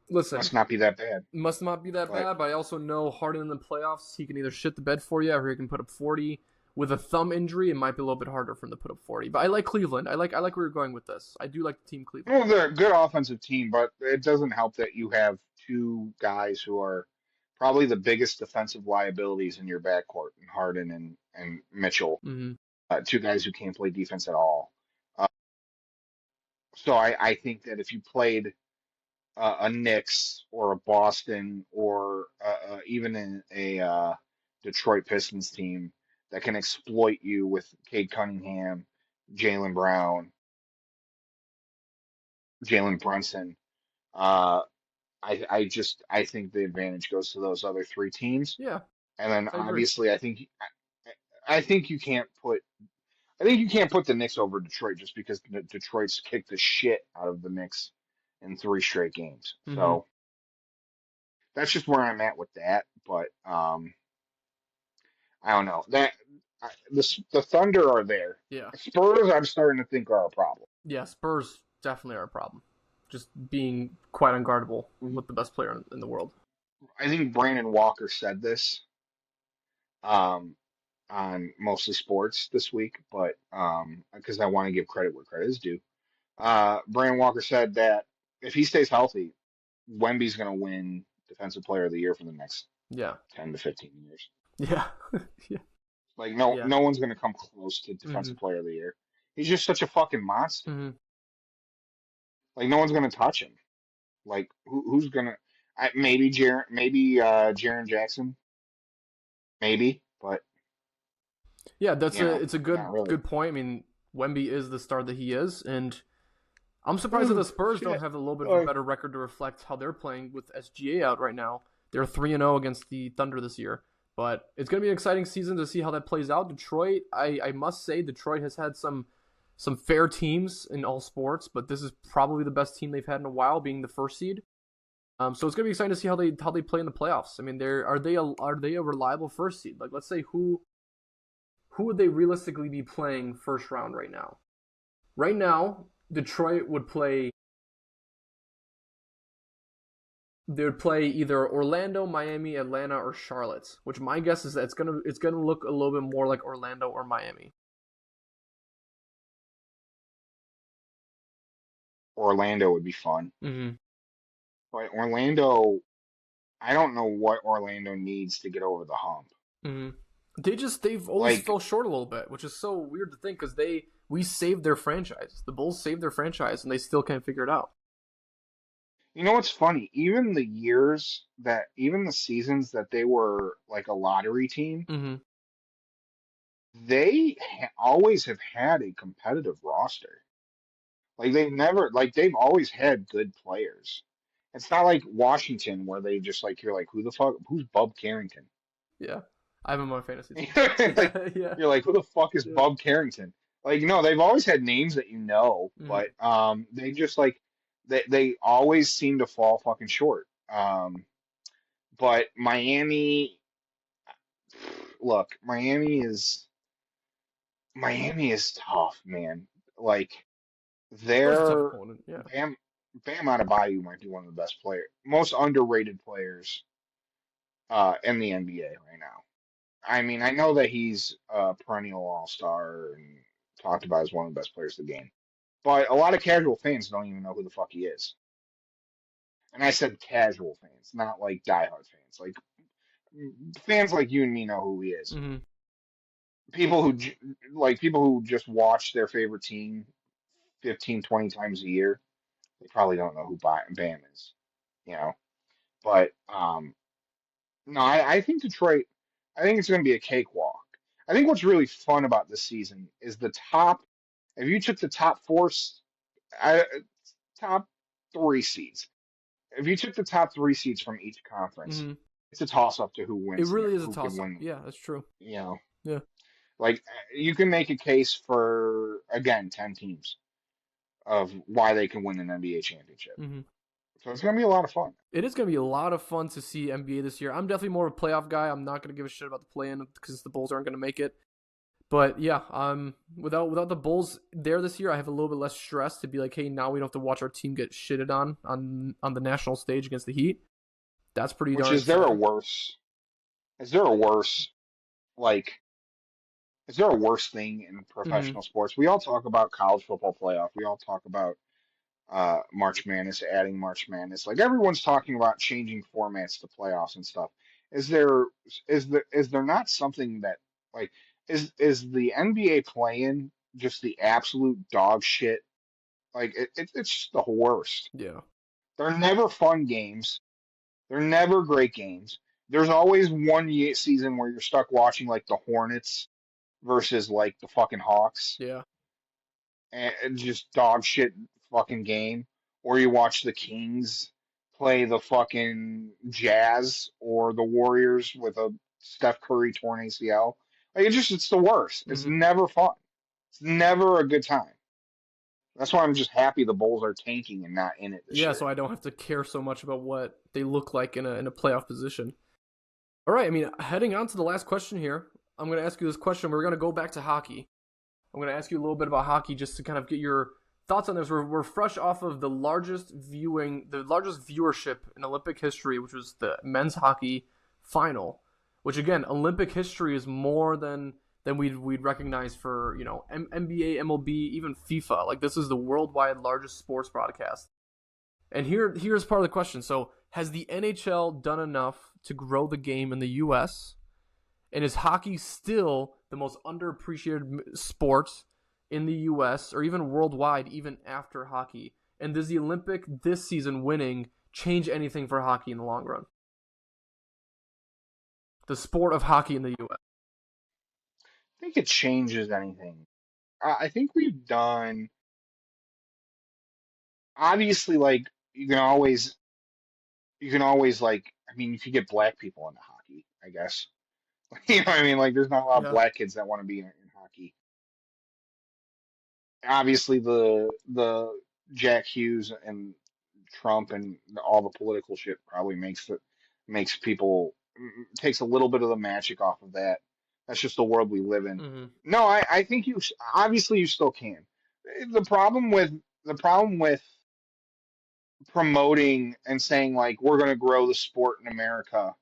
Listen, Must not be that bad. must not be that But bad, but I also know Harden in the playoffs, he can either shit the bed for you or he can put up 40. With a thumb injury, it might be a little bit harder for him to put up 40. But I like Cleveland. I like where you're going with this. I do like the team Cleveland. well, they're a good offensive team, but it doesn't help that you have two guys who are probably the biggest defensive liabilities in your backcourt, in Harden and Mitchell. Mm-hmm. Two guys who can't play defense at all. Uh, so I think that if you played a Knicks or a Boston or even a Detroit Pistons team that can exploit you with Cade Cunningham, Jalen Brown, Jalen Brunson. Uh, I think the advantage goes to those other three teams, Yeah, and then I agree. obviously I think you can't put I think you can't put the Knicks over Detroit just because Detroit's kicked the shit out of the Knicks in 3 straight games. Mm-hmm. So that's just where I'm at with that. But I don't know the Thunder are there. Yeah. Spurs, I'm starting to think are a problem. Yeah, Spurs definitely are a problem. Just being quite unguardable Mhm. with the best player in the world. I think Brandon Walker said this um, on mostly sports this week, but because I want to give credit where credit is due. Brandon Walker said that if he stays healthy, Wemby's going to win Defensive Player of the Year for the next Yeah. 10 to 15 years. Yeah. Yeah. Like Yeah. no one's going to come close to Defensive Mm-hmm. Player of the Year. He's just such a fucking monster. Mm-hmm. Like no one's going to touch him. Like who's going to? Maybe Jaren Jackson, maybe, but Yeah, it's a not really. good point. I mean, Wemby is the star that he is, and I'm surprised that the Spurs don't Shit. have a little bit of a better record to reflect how they're playing with SGA out right now. They're 3-0 against the Thunder this year, but it's going to be an exciting season to see how that plays out. Detroit, I must say, Detroit has had some fair teams in all sports, but this is probably the best team they've had in a while, being the first seed. So it's going to be exciting to see how they play in the playoffs. I mean, are they a reliable first seed? Like, let's say who would they realistically be playing first round right now? Right now, Detroit would play. They would play either Orlando, Miami, Atlanta, or Charlotte. Which my guess is that it's gonna look a little bit more like Orlando or Miami. Orlando would be fun. Mm-hmm. But Orlando, I don't know what Orlando needs to get over the hump. Mm-hmm. They've always Like, fell short a little bit, which is so weird to think because we saved their franchise. The Bulls saved their franchise, and they still can't figure it out. you know what's funny? Even the seasons that they were like a lottery team, Mm-hmm. they always have had a competitive roster. Like they've always had good players. It's not like Washington where they just like you're like who the fuck who's Bub Carrington? Yeah, I have him on my fantasy team. Like Yeah, yeah, you're like who the fuck is yeah. Bub Carrington? Like no, they've always had names that you know, Mm-hmm. but they just like they always seem to fall fucking short. But Miami, look, Miami is tough, man. Like Spurs a tough they're opponent. Yeah. Bam Adebayo might be one of the best most underrated players in the NBA right now. I mean, I know that he's a perennial all-star and talked about as one of the best players of the game, but a lot of casual fans don't even know who the fuck he is. And I said casual fans, not like diehard fans. Like fans like you and me know who he is. Mm-hmm. People who just watch their favorite team 15, 20 times a year, they probably don't know who Bam is, you know. But no, I think Detroit. I think it's going to be a cakewalk. I think what's really fun about this season is the top. If you took the I, top 3 seeds, if you took the top 3 seeds from each conference, Mm-hmm. it's a toss up to who It wins, really is a who can toss up. win. Yeah, that's true. You know, Yeah. like you can make a case for again 10 teams of why they can win an NBA championship. Mm-hmm. So it's going to be a lot of fun. It is going to be a lot of fun to see NBA this year. I'm definitely more of a playoff guy. I'm not going to give a shit about the play-in because the Bulls aren't going to make it. But yeah, without the Bulls there this year, I have a little bit less stress to be like, hey, now we don't have to watch our team get shitted on the national stage against the Heat. That's pretty darn Is there a exciting. worse? Is there a worse like? Is there a worse thing in professional sports? We all talk about college football playoff. We all talk about March Madness, adding March Madness. Like everyone's talking about changing formats to playoffs and stuff. Is there is there not something that like is the NBA playing just the absolute dog shit? Like it's just the worst. Yeah. They're never fun games. They're never great games. There's always one season where you're stuck watching like the Hornets versus like the fucking Hawks Yeah. and just dog shit fucking game, or you watch the Kings play the fucking Jazz or the Warriors with a Steph Curry torn ACL. Like it's the worst. It's Mm-hmm. never fun. It's never a good time. That's why I'm just happy the Bulls are tanking and not in it this Yeah, year. so I don't have to care so much about what they look like in a playoff position. All right, I mean, heading on to the last question here, I'm going to ask you this question. We're going to go back to hockey. I'm going to ask you a little bit about hockey just to kind of get your thoughts on this. We're fresh off of the largest viewership in Olympic history, which was the men's hockey final. Which again, Olympic history is more than we'd recognize for NBA, MLB, even FIFA. Like this is the worldwide largest sports broadcast. And here's part of the question. So has the NHL done enough to grow the game in the U.S.? And is hockey still the most underappreciated sport in the U.S. or even worldwide, even after hockey? And does the Olympic this season winning change anything for hockey in the long run? The sport of hockey in the U.S. I think it changes anything. I think we've done, obviously, like, you can always, like, I mean, you could get black people into hockey, I guess. You know what I mean? Like, there's not a lot of Yeah, black kids that want to be in hockey. Obviously, the Jack Hughes and Trump and all the political shit probably makes people takes a little bit of the magic off of that. That's just the world we live in. mm-hmm. No, I think obviously you still can. The problem with the problem with promoting and saying like we're going to grow the sport in America,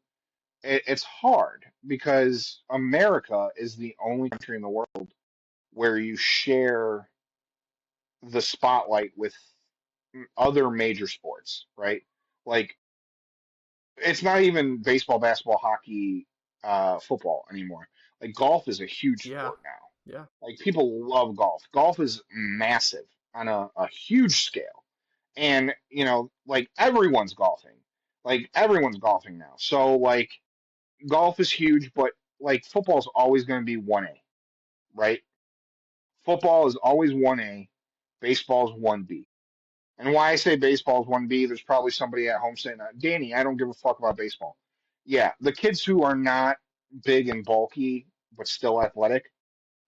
it's hard because America is the only country in the world where you share the spotlight with other major sports, right? Like it's not even baseball, basketball, hockey, football anymore. Like golf is a huge Yeah, sport now. yeah, Like people love golf. Golf is massive on a huge scale. And, like everyone's golfing. Like everyone's golfing now. So like golf is huge, but like football's always going to be 1A, right? Football is always 1A, baseball's 1B. And why I say baseball is 1B, there's probably somebody at home saying, Danny, I don't give a fuck about baseball. Yeah, the kids who are not big and bulky, but still athletic,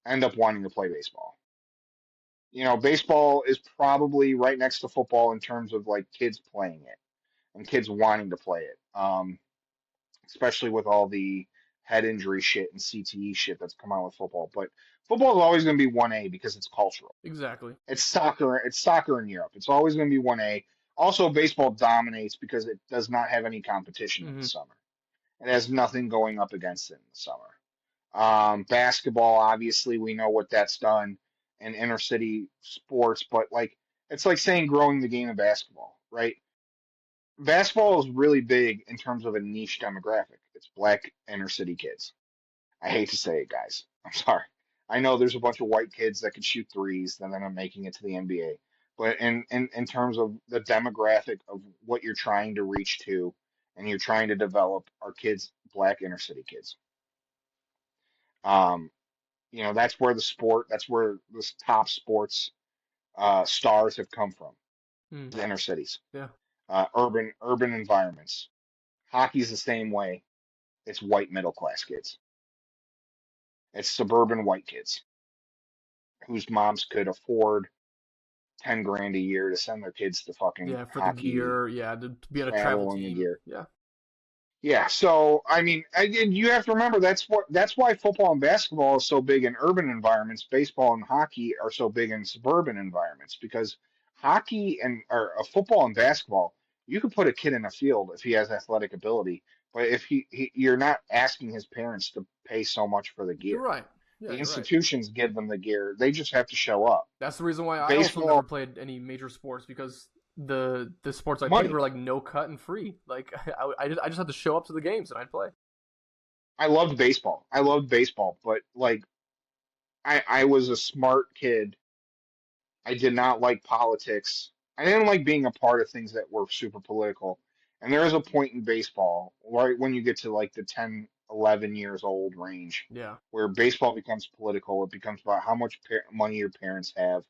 end up wanting to play baseball. Baseball is probably right next to football in terms of like kids playing it and kids wanting to play it. Especially with all the head injury shit and CTE shit that's come out with football. But football is always going to be 1A because it's cultural. exactly. It's soccer. It's soccer in Europe. It's always going to be 1A. Also, baseball dominates because it does not have any competition in the Mm-hmm. summer. It has nothing going up against it in the summer. Basketball, obviously, we know what that's done in inner city sports, but like it's like saying growing the game of basketball, right? Basketball is really big in terms of a niche demographic. It's black inner city kids. I hate to say it, guys. I'm sorry. I know there's a bunch of white kids that can shoot threes that end up making it to the NBA. But in terms of the demographic of what you're trying to reach to and you're trying to develop are kids, black inner city kids. Um, that's where the top sports stars have come from, Mm. the inner cities, Yeah, urban environments. Hockey's the same way. It's white middle class kids. It's suburban white kids whose moms could afford 10 grand a year to send their kids to fucking yeah, for the hockey gear, yeah, to be on a travel travel and the team. gear. Yeah, Yeah, so I mean, and you have to remember that's why football and basketball is so big in urban environments. Baseball and hockey are so big in suburban environments because hockey and or football and basketball, you could put a kid in a field if he has athletic ability, but if you're not asking his parents to pay so much for the you're gear. right. Yeah, The you're right. institutions give them the gear; they just have to show up. That's the reason why I also never Baseball, played any major sports because the sports I played money. were like no cut and free. Like I just had to show up to the games and I'd play. I loved baseball. I loved baseball, but like I was a smart kid. I did not like politics. I didn't like being a part of things that were super political. And there is a point in baseball, right when you get to like the 10, 11 years old range, Yeah. where baseball becomes political. It becomes about how much money your parents have,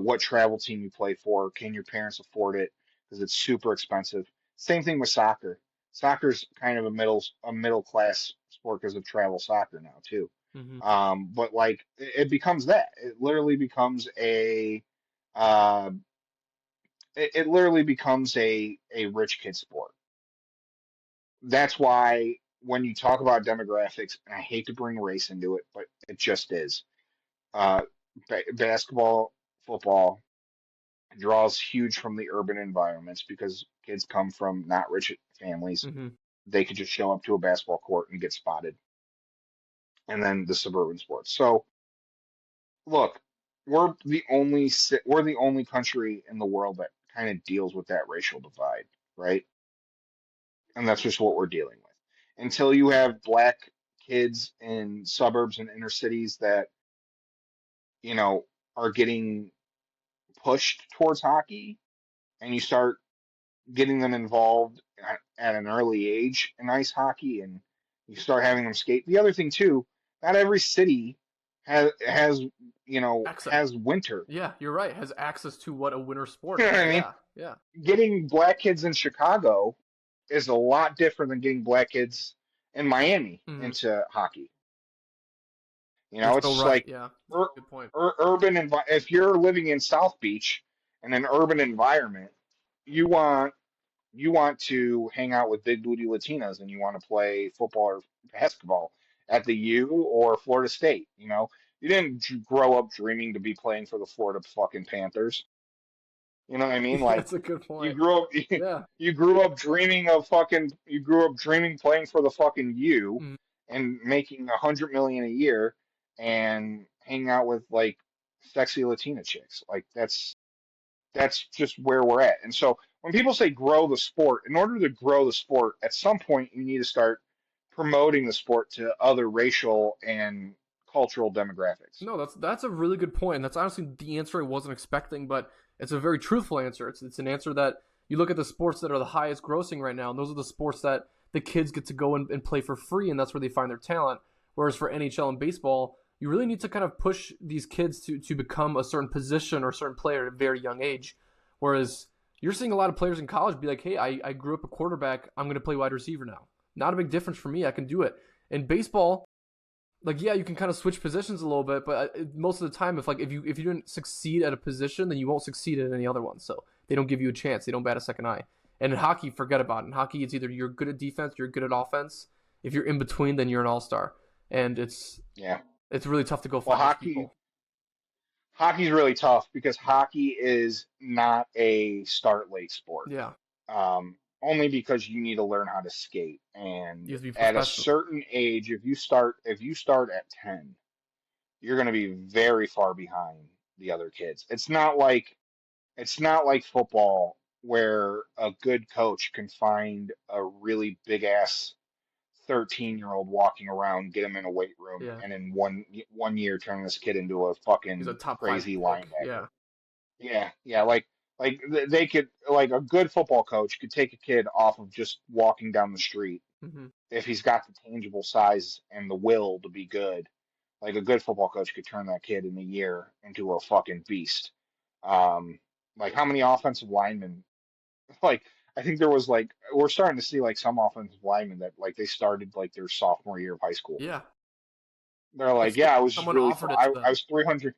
what travel team you play for, can your parents afford it? Because it's super expensive. Same thing with soccer. Soccer's kind of a middle class sport because of travel soccer now too. Hmm. But like it becomes that. It literally becomes a uh, it literally becomes a rich kid sport. That's why when you talk about demographics, and I hate to bring race into it, but it just is. Uh, Basketball, football draws huge from the urban environments because kids come from not rich families. Hmm. They could just show up to a basketball court and get spotted. And then the suburban sports. So look, we're the only country in the world that kind of deals with that racial divide, right? And that's just what we're dealing with. Until you have black kids in suburbs and inner cities that, you know, are getting pushed towards hockey, and you start getting them involved at an early age in ice hockey, and you start having them skate. The other thing too, not every city has Access. has winter. Yeah, you're right. Has access to what a winter sport You know is. what I mean? Yeah, yeah. Getting black kids in Chicago is a lot different than getting black kids in Miami Hmm. into hockey. You're It's so just right. like Yeah, that's ur a good point. urban if you're living in South Beach in an urban environment, you want to hang out with big booty Latinas and you want to play football or basketball at the U or Florida State. You didn't grow up dreaming to be playing for the Florida fucking Panthers. You know what I mean? Yeah, Like that's a good you point. grew up Yeah. you grew up dreaming playing for the fucking U Mhm. and making 100 million a year and hanging out with like sexy Latina chicks. Like that's just where we're at. And so when people say grow the sport, in order to grow the sport, at some point you need to start promoting the sport to other racial and cultural demographics. No, that's a really good point, and that's honestly the answer I wasn't expecting, but it's a very truthful answer. It's an answer that you look at the sports that are the highest grossing right now, and those are the sports that the kids get to go and play for free, and that's where they find their talent. Whereas for NHL and baseball, you really need to kind of push these kids to become a certain position or a certain player at a very young age. Whereas you're seeing a lot of players in college be like, hey, I grew up a quarterback, I'm going to play wide receiver now. Not a big difference for me, I can do it. In baseball, like yeah, you can kind of switch positions a little bit, but most of the time, if you didn't succeed at a position, then you won't succeed at any other one. So they don't give you a chance. They don't bat a second eye. And in hockey, forget about it. In hockey, it's either you're good at defense, you're good at offense. If you're in between, then you're an all star. And Yeah. it's really tough to go Well, find those people. hockey's really tough because hockey is not a start late sport. Yeah, Only because you need to learn how to skate. you And have to be at a professional. certain age, if you start at 10, you're going to be very far behind the other kids. It's not like football where a good coach can find a really big ass 13-year-old walking around, get him in a weight room, Yeah, and in one year turn this kid into a he's a fucking top five crazy pick. Yeah. linebacker. Yeah, yeah, they could like a good football coach could take a kid off of just walking down the street Hmm. if he's got the tangible size and the will to be good. Like a good football coach could turn that kid in a year into a fucking beast. Um, like how many offensive linemen? Like I think there was like we're starting to see like some offensive linemen that like they started like their sophomore year of high school. Yeah. They're It's like, because yeah, I was just someone really offered it to I them. was 300.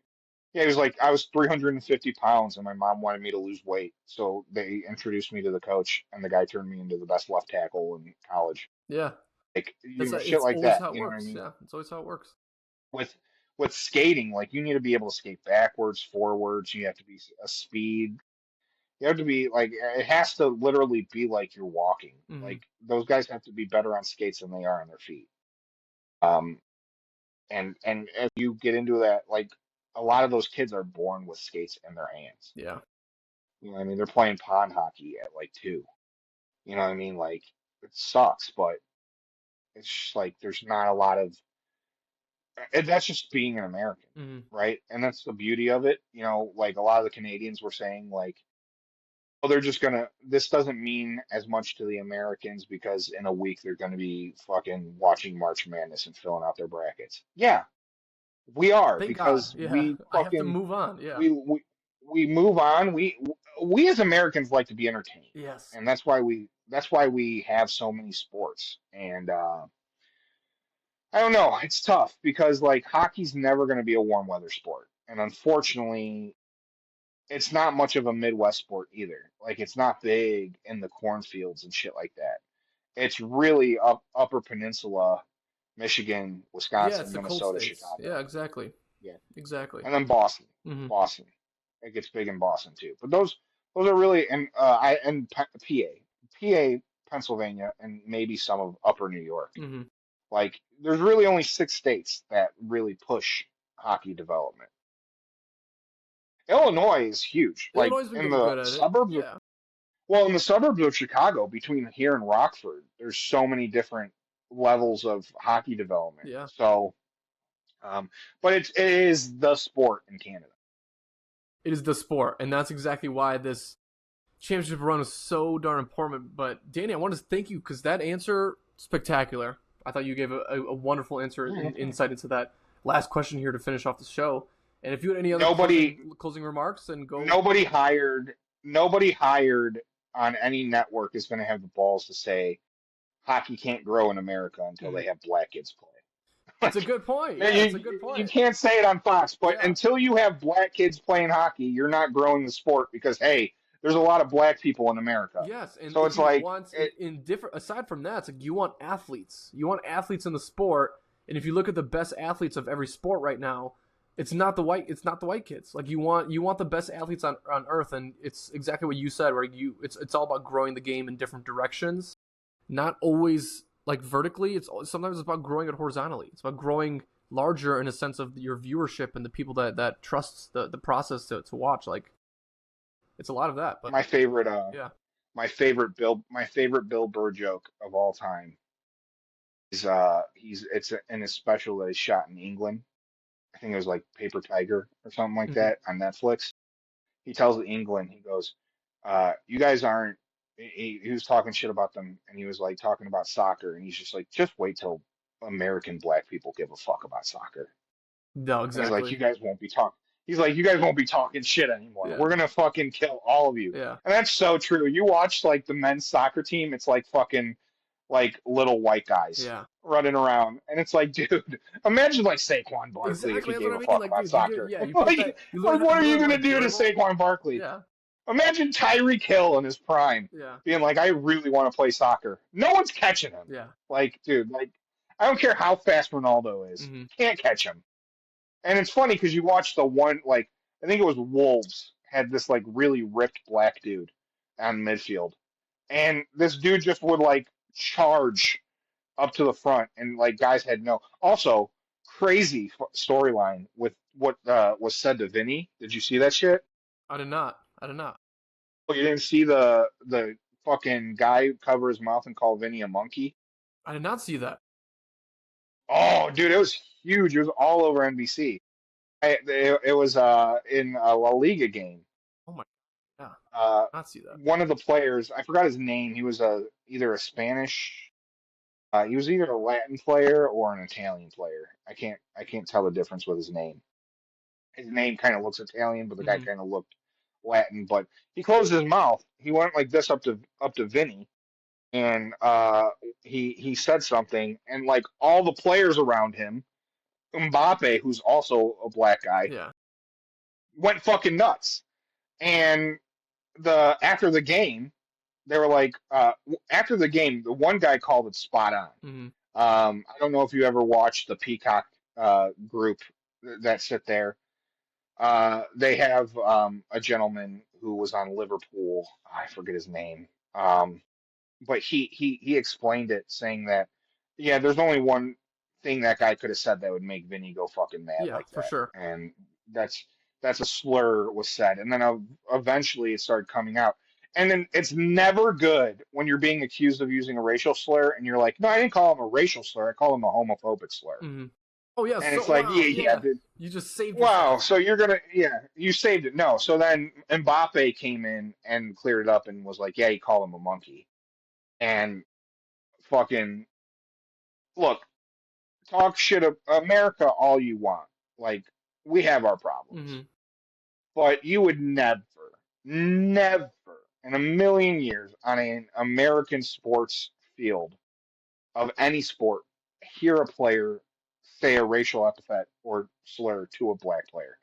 Yeah, he was like, I was 350 pounds, and my mom wanted me to lose weight, so they introduced me to the coach, and the guy turned me into the best left tackle in college. Yeah. Like, shit It's like always that. how it You know what I works. mean? Yeah, it's always how it works. With skating, like you need to be able to skate backwards, forwards. You have to be a speed. You have to be like it has to literally be like you're walking. Hmm. Like those guys have to be better on skates than they are on their feet. Um, and if you get into that, like a lot of those kids are born with skates in their hands. Yeah. You know what I mean? They're playing pond hockey at like 2. You know what I mean? Like it sucks, but it's just like there's not a lot of and that's just being an American, Hmm. right? And that's the beauty of it. Like a lot of the Canadians were saying like, oh, they're just gonna this doesn't mean as much to the Americans because in a week they're gonna be fucking watching March Madness and filling out their brackets. Yeah, we are Thank God. because Yeah. I have to move on. Yeah. we move on. We as Americans like to be entertained, Yes. and that's why we have so many sports. And I don't know, it's tough because like hockey's never going to be a warm weather sport, and unfortunately, it's not much of a Midwest sport either. Like it's not big in the cornfields and shit like that. It's really Upper Peninsula, Michigan, Yeah, Wisconsin, it's the cold Minnesota, states. Chicago. Yeah, exactly. Yeah, Exactly. and then Boston. Hmm. Boston. It gets big in Boston too. But those are really PA, Pennsylvania, and maybe some of Upper New York. Hmm. Like there's really only 6 states that really push hockey development. Illinois is huge. Like Illinois has been in getting the good at it. suburbs of Yeah. well, in the suburbs of Chicago, between here and Rockford, there's so many different levels of hockey development. Yeah. So, but it is the sport in Canada. It is the sport, and that's exactly why this championship run is so darn important. But Danny, I want to thank you because that answer spectacular. I thought you gave a wonderful answer and insight into that last question here to finish off the show. And if you had any other closing remarks, then go. Nobody hired on any network is going to have the balls to say hockey can't grow in America until they have black kids play. That's a good point. Yeah, that's a good point. You can't say it on Fox, but until you have black kids playing hockey, you're not growing the sport because hey, there's a lot of black people in America. Yes, and so it's like in different. Aside from that, it's like you want athletes. You want athletes in the sport, and if you look at the best athletes of every sport right now, it's not the white kids. Like you want the best athletes on earth, and it's exactly what you said. Where it's all about growing the game in different directions, not always like vertically. Sometimes it's about growing it horizontally. It's about growing larger in a sense of your viewership and the people that trusts the process to watch. Like it's a lot of that. But my favorite Bill Burr joke of all time is it's in his special that he shot in England. I think it was like Paper Tiger or something like that on Netflix. He tells England, he goes, you guys aren't, he was talking shit about them and he was like talking about soccer and he's just like, just wait till American black people give a fuck about soccer. No, exactly. And he's like, you guys won't be talking. He's like, you guys won't be talking shit anymore. Yeah. We're gonna fucking kill all of you. Yeah. And that's so true. You watch like the men's soccer team, it's like fucking like little white guys running around. And it's like, dude, imagine like Saquon Barkley if he gave a fuck about soccer. Like, what are you gonna do to Saquon Barkley? Yeah. Imagine Tyreek Hill in his prime being like, I really want to play soccer. No one's catching him. Yeah. Like, dude, like I don't care how fast Ronaldo is. Can't catch him. And it's funny because you watch the one, like, I think it was Wolves had this, like, really ripped black dude on midfield. And this dude just would, like, charge up to the front. And, like, guys had no. Also, crazy storyline with what was said to Vinny. Did you see that shit? I did not. Oh, you didn't see the fucking guy cover his mouth and call Vinny a monkey? I did not see that. Oh, dude, it was huge. It was all over NBC. It was in a La Liga game. Oh my, yeah. Not see that. One of the players, I forgot his name. He was either a Spanish, he was either a Latin player or an Italian player. I can't tell the difference with his name. His name kind of looks Italian, but the guy kind of looked Latin. But he closed his mouth. He went like this up to Vinny, and he said something, and like all the players around him, Mbappe, who's also a black guy, went fucking nuts. And after the game, they were like, after the game, the one guy called it spot on. I don't know if you ever watched the Peacock group that sit there. They have a gentleman who was on Liverpool. I forget his name. But he explained it, saying that, yeah, there's only one thing that guy could have said that would make Vinny go fucking mad like that. For sure. And that's a slur was said. And then eventually it started coming out. And then it's never good when you're being accused of using a racial slur and you're like, no, I didn't call him a racial slur. I called him a homophobic slur. Oh, yeah. And it's like, yeah, dude. You just saved it. Wow, so you're going to, you saved it. No, so then Mbappe came in and cleared it up and was like, yeah, he called him a monkey. And fucking, look, talk shit of America all you want. Like, we have our problems. But you would never in a million years on an American sports field of any sport hear a player say a racial epithet or slur to a black player.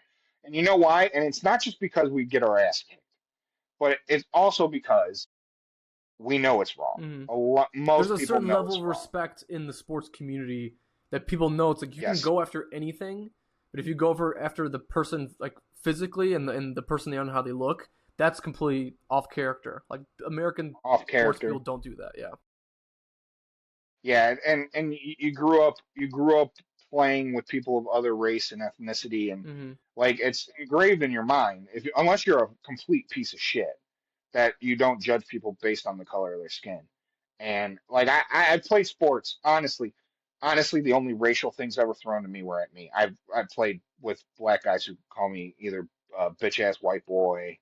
And you know why? And it's not just because we get our ass kicked, but it's also because we know it's wrong. Mhm. There's Most a people certain know level it's of wrong. respect in the sports community that people know. It's like you can Yes. go after anything, but if you go after the person like physically and the person they know how they look, that's completely off character. Like American Off sports people character. don't do that. Yeah. Yeah, and you grew up playing with people of other race and ethnicity, and Mm-hmm. like it's engraved in your mind. Unless you're a complete piece of shit, that you don't judge people based on the color of their skin. And like I played sports, honestly, the only racial things ever thrown to me were at me. I've played with black guys who call me either bitch ass white boy.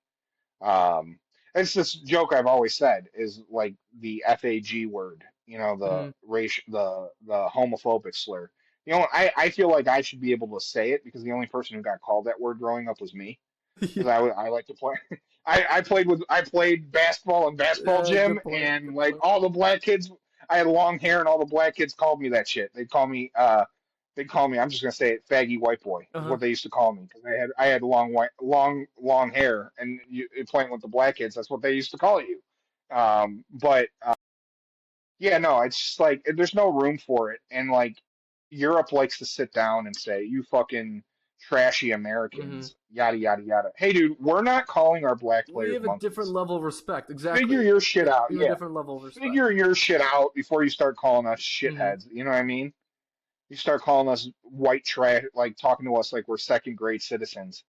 Um, it's this joke I've always said is like the FAG word, the Mm-hmm. race, the homophobic slur. I feel like I should be able to say it because the only person who got called that word growing up was me because I like to play. I played basketball in basketball Yeah. gym Good point. and Good like point. all the black kids. I had long hair and all the black kids called me that shit. They call me. I'm just gonna say it. Faggy white boy is Uh-huh. what they used to call me because I had long hair and playing with the black kids. That's what they used to call you. But yeah, no, it's just like there's no room for it. And like Europe likes to sit down and say, "You fucking trashy Mm-hmm. Americans, yada yada yada." Hey, dude, we're not calling our black We players have a different monkeys. level of respect. Figure Exactly. your shit out. We have a Yeah, different level of respect. figure your shit out before you start calling us Mm-hmm. shitheads. You know what I mean? You start calling us white trash, like talking to us like we're second grade citizens.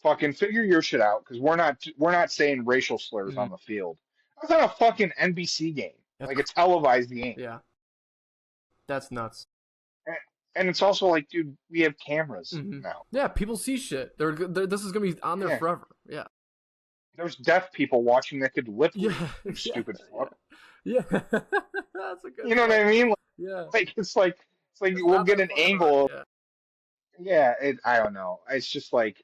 Fucking figure your shit out because we're not saying racial slurs Mm-hmm. on the field. I was on a fucking NBC game, That's like a televised game. yeah. That's nuts. And it's also like, dude, we have cameras Mm-hmm. now. Yeah. People see shit. This is gonna be on there Yeah, forever. Yeah. there's deaf people watching that could lip Yeah. read. You Yeah. stupid fuck. Yeah. That's a good You know what point. I mean? Yeah. It's like It's we'll not get that an far apart. angle. Yeah. Yeah, I don't know. It's just like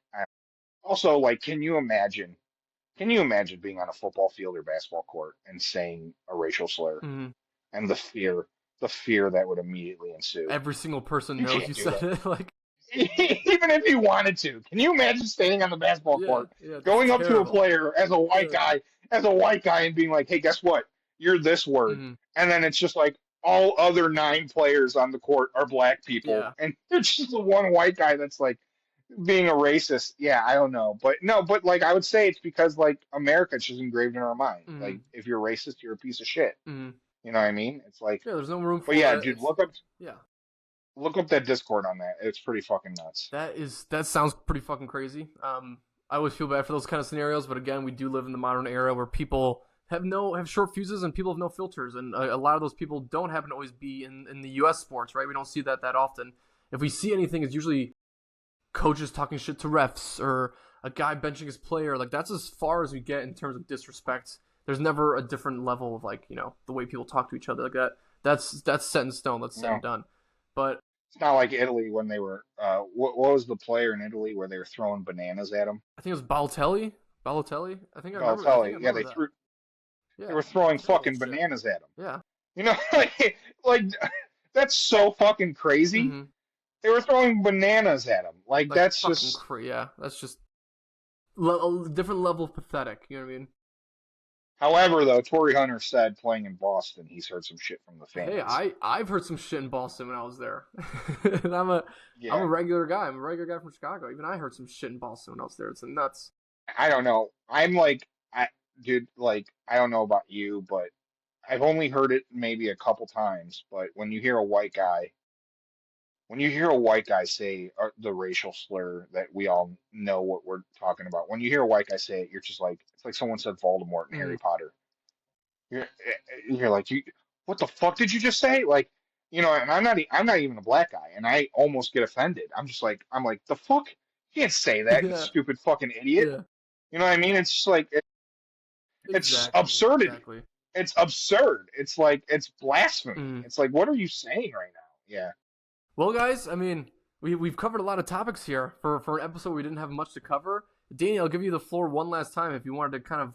also like, can you imagine? Can you imagine being on a football field or basketball court and saying a racial slur Mm-hmm. and the fear that would immediately ensue? Every single person You knows can't you do said that. it. Like, Even if you wanted to. Can you imagine standing on the basketball yeah. court, Yeah. That's going up to a terrible. player Yeah. as a white guy and being like, "Hey, guess what? You're this word." Mm-hmm. And then it's just like all other nine players on the court are black people Yeah. and it's just the one white guy that's like being a racist. Yeah, I don't know. But no, but like I would say it's because like America's just engraved in our mind. Mm-hmm. Like if you're racist, you're a piece of shit. Mm-hmm. You know what I mean? It's like, Yeah. There's no room but for yeah, it. dude, It's yeah. look up that Discord on that. It's pretty fucking nuts. That sounds pretty fucking crazy. I always feel bad for those kind of scenarios, but again, we do live in the modern era where people have short fuses and people have no filters, and a lot of those people don't happen to always be in the U.S. sports, right? We don't see that often. If we see anything, it's usually coaches talking shit to refs or a guy benching his player. Like that's as far as we get in terms of disrespect. There's never a different level of like the way people talk to each other like that. That's set in stone. That's set No. and done. But It's not like Italy when they were. What was the player in Italy where they were throwing bananas at him? I think it was Balotelli. Balotelli. I think I remember. I think Balotelli. I Yeah, remember that. they Yeah, were throwing terrible fucking shit. bananas at him. Yeah. You know, like that's so fucking crazy. Mm-hmm. They were throwing bananas at him. Like Like that's fucking just. yeah. That's just a different level of pathetic. You know what I mean? However, though, Torrey Hunter said playing in Boston, he's heard some shit from the Hey, fans. I've heard some shit in Boston when I was there, and I'm a Yeah, regular guy. I'm a regular guy from Chicago. Even I heard some shit in Boston when I was there. It's nuts. I don't know. I'm like, dude, like I don't know about you, but I've only heard it maybe a couple times. But when you hear a white guy say the racial slur that we all know what we're talking about, when you hear a white guy say it, you're just like, it's like someone said Voldemort in Mm-hmm. Harry Potter. You're like, what the fuck did you just say? Like, and I'm not even a black guy, and I almost get offended. I'm like, the fuck? You can't say that, you Yeah, stupid fucking idiot. yeah, You know what I mean? It's just like it's exactly, absurdity. exactly. It's absurd. It's like it's blasphemy. Mm. It's like, what are you saying right now? Yeah. Well, guys, I mean, we've covered a lot of topics here for an episode we didn't have much to cover. Danny, I'll give you the floor one last time if you wanted to kind of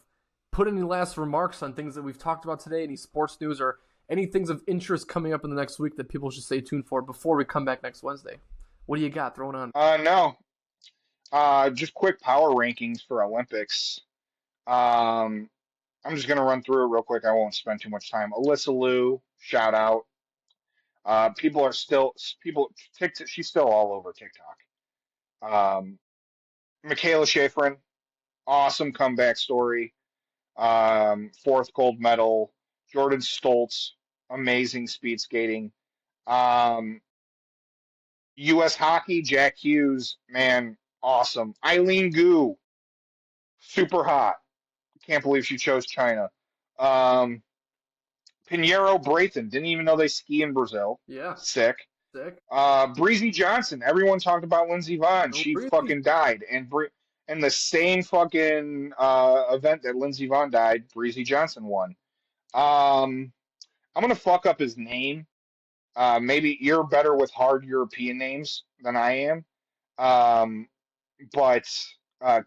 put any last remarks on things that we've talked about today, any sports news or any things of interest coming up in the next week that people should stay tuned for before we come back next Wednesday. What do you got thrown on? No. Just quick power rankings for Olympics. Um, I'm just gonna run through it real quick. I won't spend too much time. Alyssa Liu, shout out. People are still people. TikTok, she's still all over TikTok. Um, Michaela Schifrin, awesome comeback story. Fourth gold medal. Jordan Stoltz, amazing speed skating. Um, U.S. hockey, Jack Hughes, man, awesome. Eileen Gu, super hot. Can't believe she chose China. Um, Pinheiro Braithen, didn't even know they ski in Brazil. Yeah, Sick. sick. Breezy Johnson, everyone talked about Lindsey Vonn. No She breathing. fucking died. And the same fucking event that Lindsey Vonn died, Breezy Johnson won. Um, I'm gonna fuck up his name. Maybe you're better with hard European names than I am. Um, but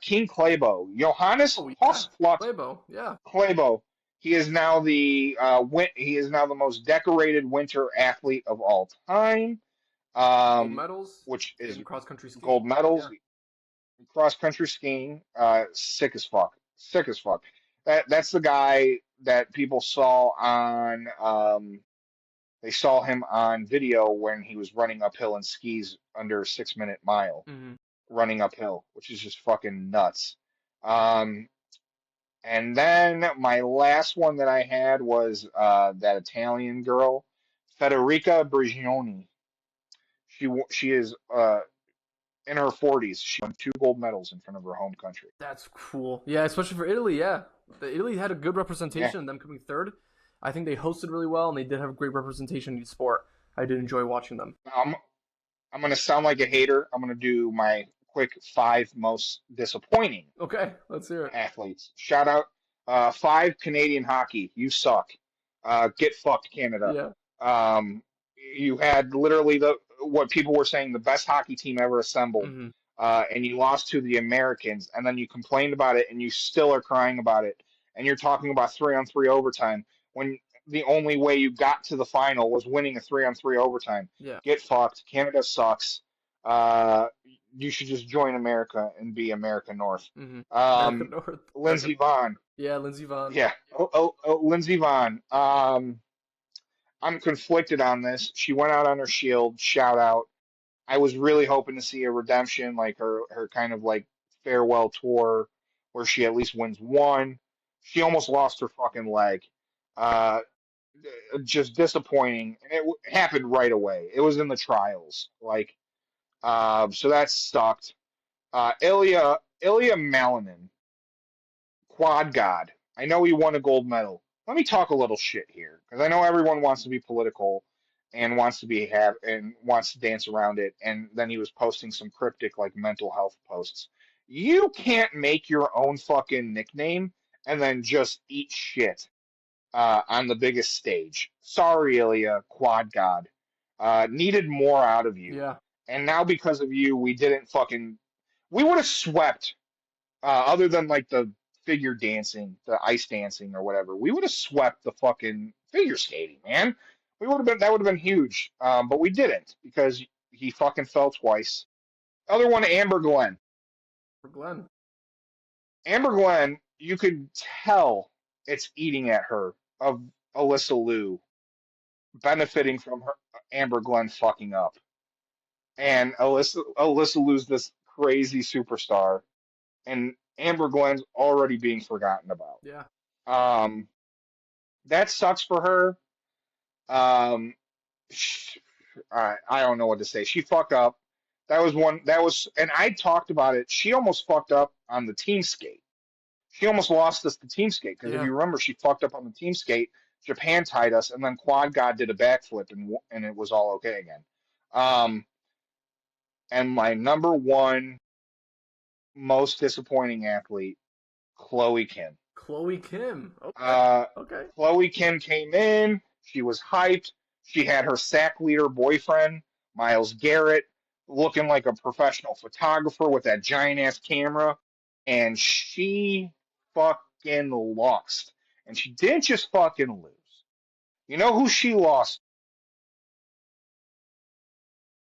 King Clabo, Johannes Oh yeah, Hosflot Weibo. Yeah, Clabo, he is now he is now the most decorated winter athlete of all time. gold Um, medals which is in cross country skiing. gold medals, Yeah. cross country skiing, sick as fuck, sick as fuck. That's the guy that people saw on they saw him on video when he was running uphill in skis under a 6 minute mile, Hmm. running uphill, which is just fucking nuts. Um, and then my last one that I had was that Italian girl, Federica Brigioni. She is in her 40s. She won two gold medals in front of her home country. That's cool. Yeah, especially for Italy. Yeah, Italy had a good Yeah, representation. Them coming third, I think they hosted really well, and they did have great representation in each sport. I did enjoy watching them. I'm I'm gonna sound like a hater. I'm gonna do my quick five most disappointing Okay, let's hear it. athletes. Shout out five Canadian hockey. You suck. Get fucked, Canada. Yeah. Um, you had literally the what people were saying the best hockey team ever assembled, Hmm. and you lost to the Americans, and then you complained about it, and you still are crying about it, and you're talking about 3-on-3 overtime when the only way you got to the final was winning a 3-on-3 overtime. Yeah. Get fucked. Canada sucks. Uh, you should just join America and be America North. Hmm. America Um, North. America. Lindsey Vaughn. Yeah, Lindsey Vonn. Yeah. Lindsey Vaughn. I'm conflicted on this. She went out on her shield. Shout out. I was really hoping to see a redemption, like her kind of like farewell tour, where she at least wins one. She almost lost her fucking leg. Uh, just disappointing, and happened right away. It was in the trials, like so that sucked. Ilya Malinin, quad god. I know he won a gold medal. Let me talk a little shit here because I know everyone wants to be political and wants to be have and wants to dance around it. And then he was posting some cryptic like mental health posts. You can't make your own fucking nickname and then just eat shit on the biggest stage. Sorry, Ilya, quad god. Needed more out of you. Yeah. And now because of you, we didn't fucking. We would have swept other than like the figure dancing, the ice dancing or whatever, we would have swept the fucking figure skating, man. We would have been that would have been huge, but we didn't because he fucking fell twice. Other one, Amber Glenn. For Glenn. Amber Glenn, you could tell it's eating at her of Alyssa Liu benefiting from her Amber Glenn fucking up, and Alyssa Liu's this crazy superstar, and Amber Glenn's already being forgotten about. Yeah. Um, that sucks for her. Um, I don't know what to say. She fucked up. That was one. That was, and I talked about it. She almost fucked up on the team skate. She almost lost us the team skate because if Yeah. you remember, she fucked up on the team skate. Japan tied us, and then Quad God did a backflip, and it was all okay again. Um, and my number one most disappointing athlete, Chloe Kim. Chloe Kim. Okay. Uh, Okay. Chloe Kim came in. She was hyped. She had her sack leader boyfriend, Miles Garrett, looking like a professional photographer with that giant ass camera. And she fucking lost. And she didn't just fucking lose. You know who she lost?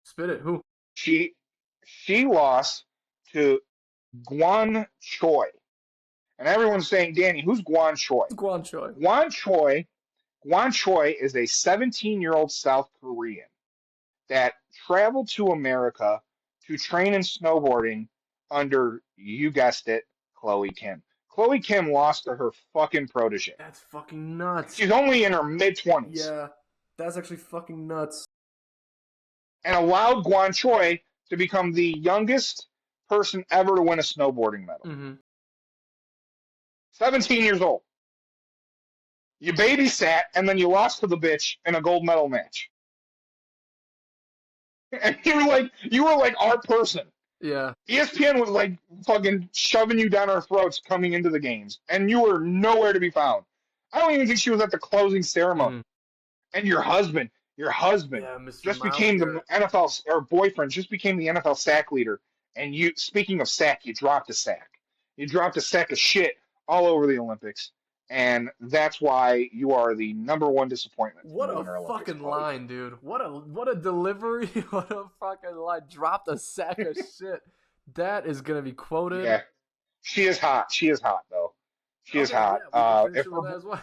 Spit it. Who? She she lost to Guan Choi. And everyone's saying, Danny, who's Guan Choi? Guan Choi. Guan Choi is a 17-year-old South Korean that traveled to America to train in snowboarding under, you guessed it, Chloe Kim. Chloe Kim lost to her fucking protege. That's fucking nuts. She's only in her mid-20s. Yeah, that's actually fucking nuts. And allowed Guan Choi to become the youngest person ever to win a snowboarding medal. Mm-hmm. 17 years old. You babysat, and then you lost to the bitch in a gold medal match. And you were like our person. Yeah. ESPN was like fucking shoving you down our throats coming into the games, and you were nowhere to be found. I don't even think she was at the closing ceremony. And your husband Yeah, Mr. just Miles became Garrett. the NFL, or boyfriend just became the NFL sack leader. And you, speaking of sack, you dropped a sack. You dropped a sack of shit all over the Olympics, and that's why you are the number one disappointment. What in the a Winter Olympics, fucking Chloe. line, dude. What a delivery. What a fucking line. Dropped a sack of shit. That is gonna be quoted. Yeah, she is hot. She is hot, though. She is Okay, hot. yeah, we can If finish with that as well.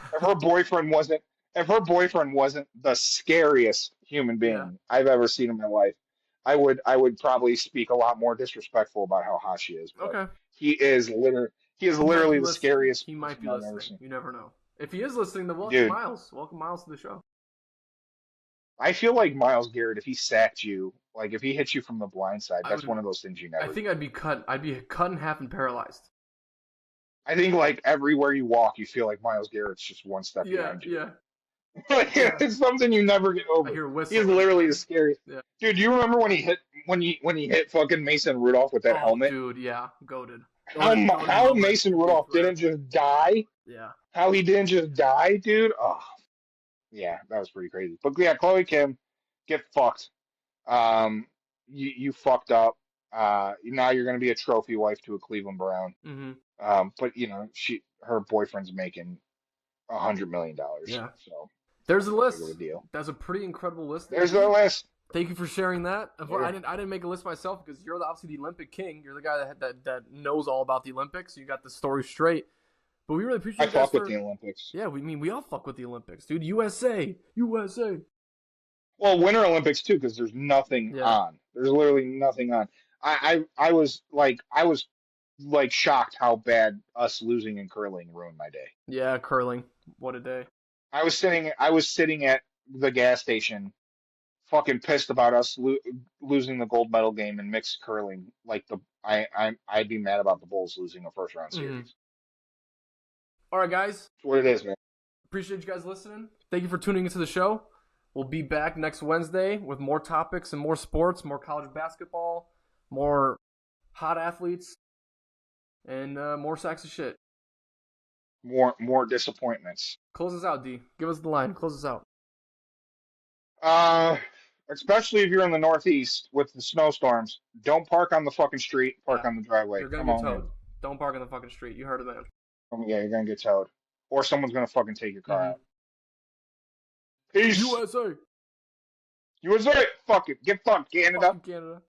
if her boyfriend wasn't the scariest human being I've ever seen in my life, I would probably speak a lot more disrespectful about how hot she is. But Okay. he is literally He the scariest. He might be person I've ever listening. seen. You never know. If he is listening, then welcome Dude. Miles. Welcome Miles to the show. I feel like Myles Garrett, if he sacked you, like if he hit you from the blind side, I that's would- one of those things you never. I think I'd be cut in half and paralyzed. I think like everywhere you walk, you feel like Myles Garrett's just one step Yeah, behind you. yeah. Like, Yeah. it's something you never get I over. hear whistles. He's literally the scariest. Yeah. Dude, do you remember when he hit fucking Mason Rudolph with that helmet? Dude, yeah, goated. How Mason Rudolph didn't just die? Yeah. How he didn't just die, dude? Oh, yeah, that was pretty crazy. But yeah, Chloe Kim, get fucked. You fucked up. Now you're gonna be a trophy wife to a Cleveland Brown. Mm-hmm. But her boyfriend's making $100 million. Yeah. So There's a big of a list. deal. That's a pretty incredible list. There's the list. Thank you for sharing that. Yeah. I didn't make a list myself because you're obviously the Olympic king. You're the guy that knows all about the Olympics. You got the story straight. But we really appreciate I you guys fuck with the Olympics. Yeah, we all fuck with the Olympics, dude. USA. Well, Winter Olympics too, because there's nothing on. There's literally nothing on. I was shocked how bad us losing in curling ruined my day. Yeah, curling. What a day. I was sitting at the gas station, fucking pissed about us losing the gold medal game in mixed curling. Like I'd be mad about the Bulls losing a first round series. Mhm. All right, guys. That's what it is, man. Appreciate you guys listening. Thank you for tuning into the show. We'll be back next Wednesday with more topics and more sports, more college basketball, more hot athletes, and more sacks of shit. More disappointments. Close us out, D. Give us the line. Close us out. Especially if you're in the Northeast with the snowstorms, don't park on the fucking street. Park on the driveway. You're gonna Come get on, towed. Don't park on the fucking street. You heard it, man. man. Yeah, you're gonna get towed, or someone's gonna fucking take your car Mhm. out. Peace. USA. USA. Fuck it. Get fucked, Canada. Fucking Canada.